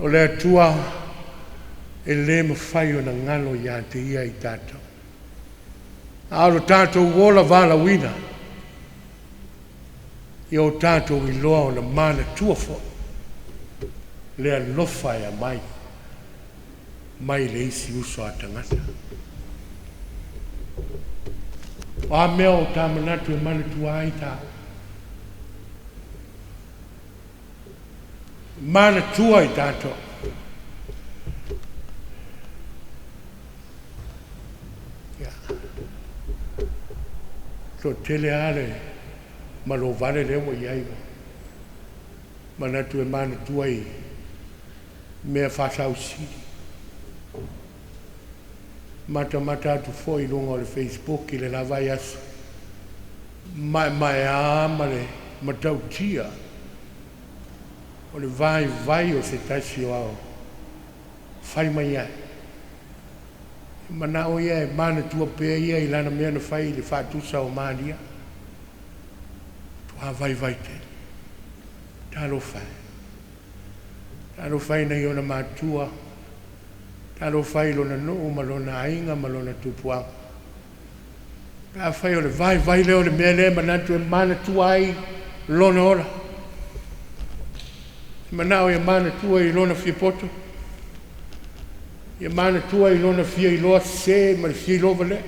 O le atua e le mawhai o na ngalo ia te ia i tātou. Alo tātou wola vala wina. I o tātou i loa o na mana tua fo. Lea lofa ea mai. Mai le isi uso a tangata. O a mea o tā manatu e mana tua ai tā. Mana tua i tātou. So tele ale malo vale le mo iai. Manatu e mana tua i mea whasau si. Mata atu foi longa o le Facebook i le lavai asu. Mai ama le matau tia. O le vai o se tasi o ao. Fai mai ai. Mana o ia e mana tua pea ia i lana mea na fai le whatusa o maria. Tua vai te. Talo fai. Talo fai na iona matua. Talo fai lona nuu ma lona ainga ma lona tupuanga. Ka fai o le vai leo le mea le manatu e mana tua ai lona ora. Manao e mana tua i lona fiapoto. E mana tua i lona fia i loa se ma le fia i loa vale.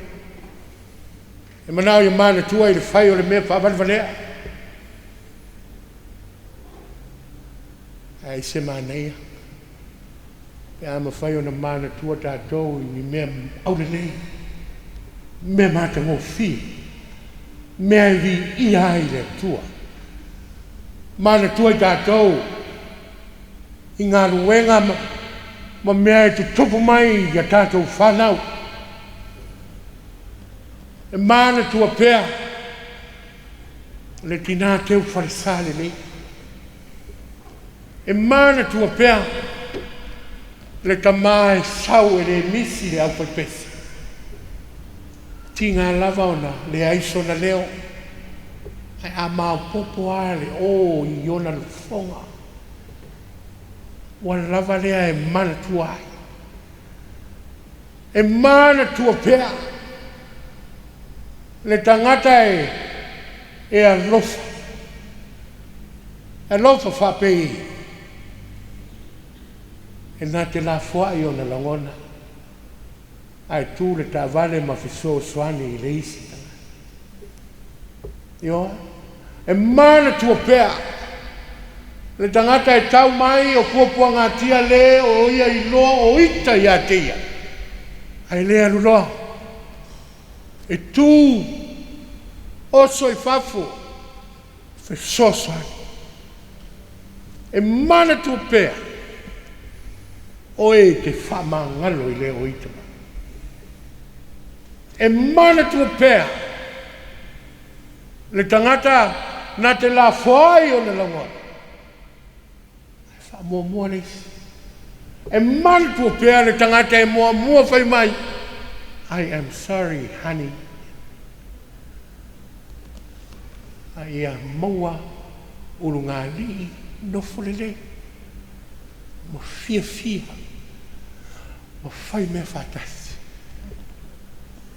E manao e mana tua i le fai o le mea whaavale valea. Ai se maneia. E ama whai o na mana tua tātou i mea aurelei. Mea mata ngō fi. Mea vi i ai le tua. Mana tua i tātou. I ngā ruenga ma mea e tu tupu mai i a tātou whanau. E mana tua pea. Le tina teu wharesale nei. E mana tua pea. Le tamae sau e le misi le au pepesi. Tinga lava ona le aiso na leo. Ai a mau popo ale o i ona le fonga. Wan lava lea e mana tua ai. E mana tua pea. Le tangata e alofa. Alofa whapei. E nā te la fua i o na langona. Ai tū le tā vale ma fiso swani i le isi. Io? E mana tua pea. Le tangata e tau mai o puapua ngā tia le o ia i loa o ita i a tia. Ai le aluloa. E tū oso i fafu. Fiso swani. E mana tua pea. O e te whamangalo i leo itama. E mana tua pea. Le tangata na te la whai o na langoa. E whamua neisi. E mana tua pea le tangata e mua whai mai. I am sorry, honey. Ai a maua urunga li no fulele. Mo fia. Mo fai mea whatasi.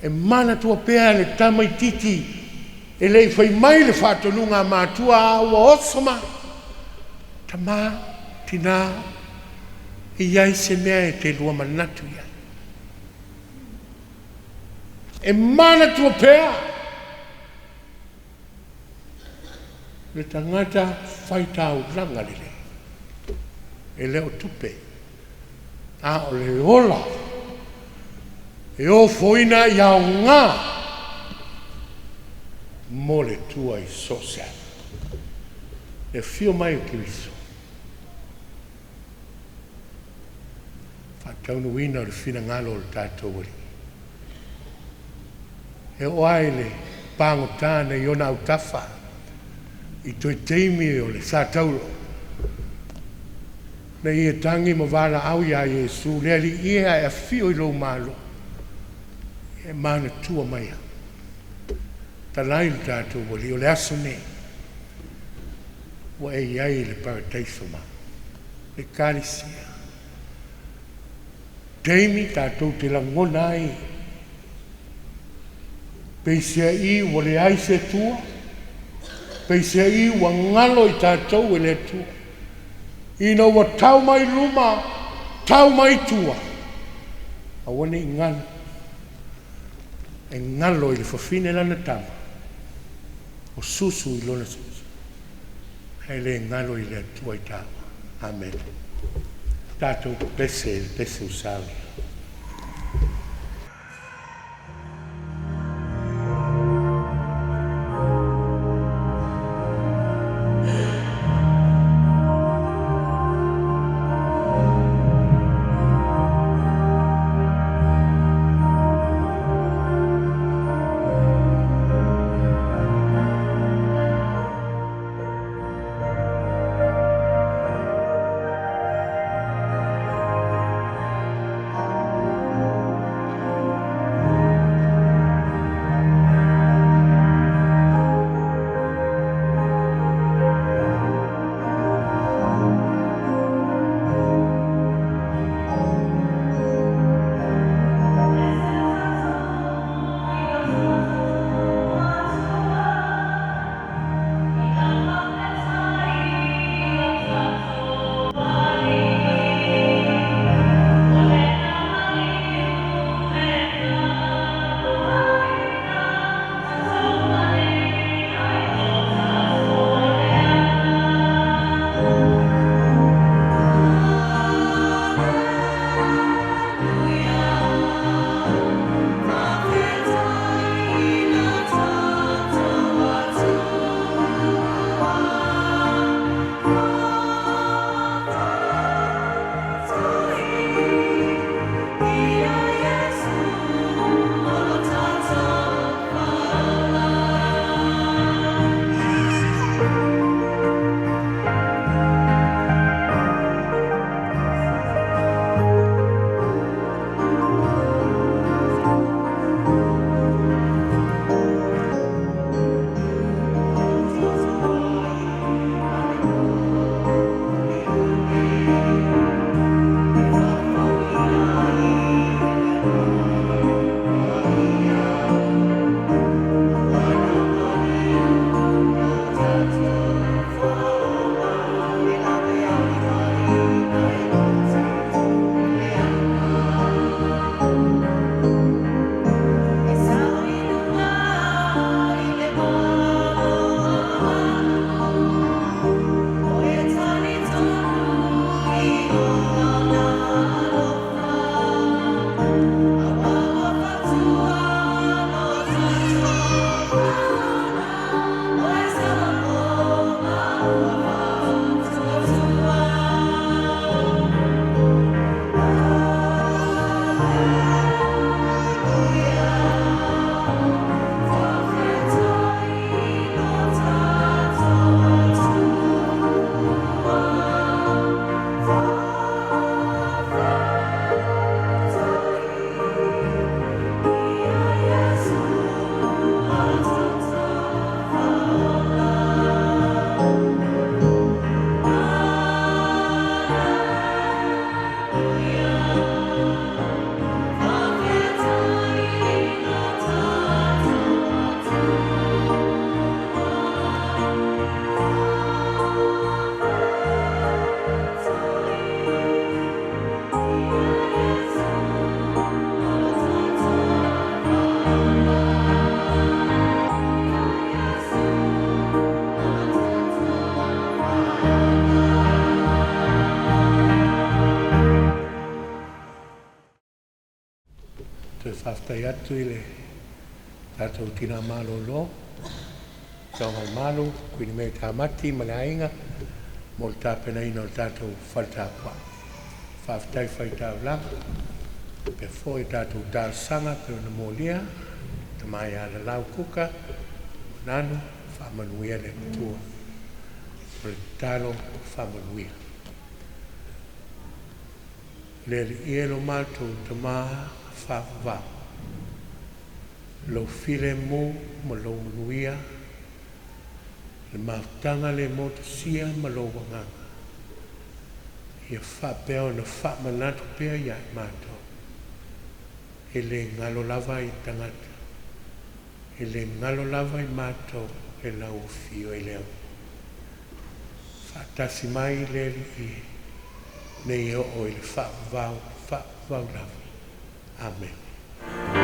E mana tua pea le tamai titi. E lei fai mai le whatonunga mātua awa osoma. Tamā, tina, Iai se mea e te lua manatu ia. E manatu o pea. Le tangata whaitau ranga lele. E leo tupe. A o le ola. E o foina iau ngā. Mo le tua I sosa. E fio mai o kiriso. Whataunu wina o le whina ngalo o le tātou wari. E o ai le pāngo tāna I ona au tawha. I toi teimi o le sātauro. Na ia tangi ma wala au ia Iesu. Lea li ia e fio I lo malo. E mana tua maia. Talai le tātou wari o le aso ne. Wa e iai le paradaiso ma. Le karisia. Teimi tātou te langona ai. Peisia I wa le aise tua. Peisia I wa ngalo I tātou e le tua. Ina wa tau mai luma, tau mai tua. Awane I ngalo. E ngalo I le whawhine lana tama. O susu I lona susu. Hei le ngalo I le tua I tama. Amen. Tātou pese usawi. whaftai atu i le tātou tina malo lo. Taonga malo, kuini mei Tamati, ma le ainga, mo le tāpena ina o le tātou whaltāpua. Whaftai whaitau langa, pe fo e tātou tāsanga, pe ona mōlia, ta mai ala lau kuka, nanu, whamanuia le tua. Le talo whamanuia. Le ielo mātou ta maa whawau. Lo file mo ma lo manuia, le mautanga le motasia ma lo wanganga. Ia whapea na whamanatu pea ia i mātou. E le ngalo lava i tangata. E le ngalo lava i mātou e lau fio i leo. Whatasi mai le i nei o i le whawau lava. Amen.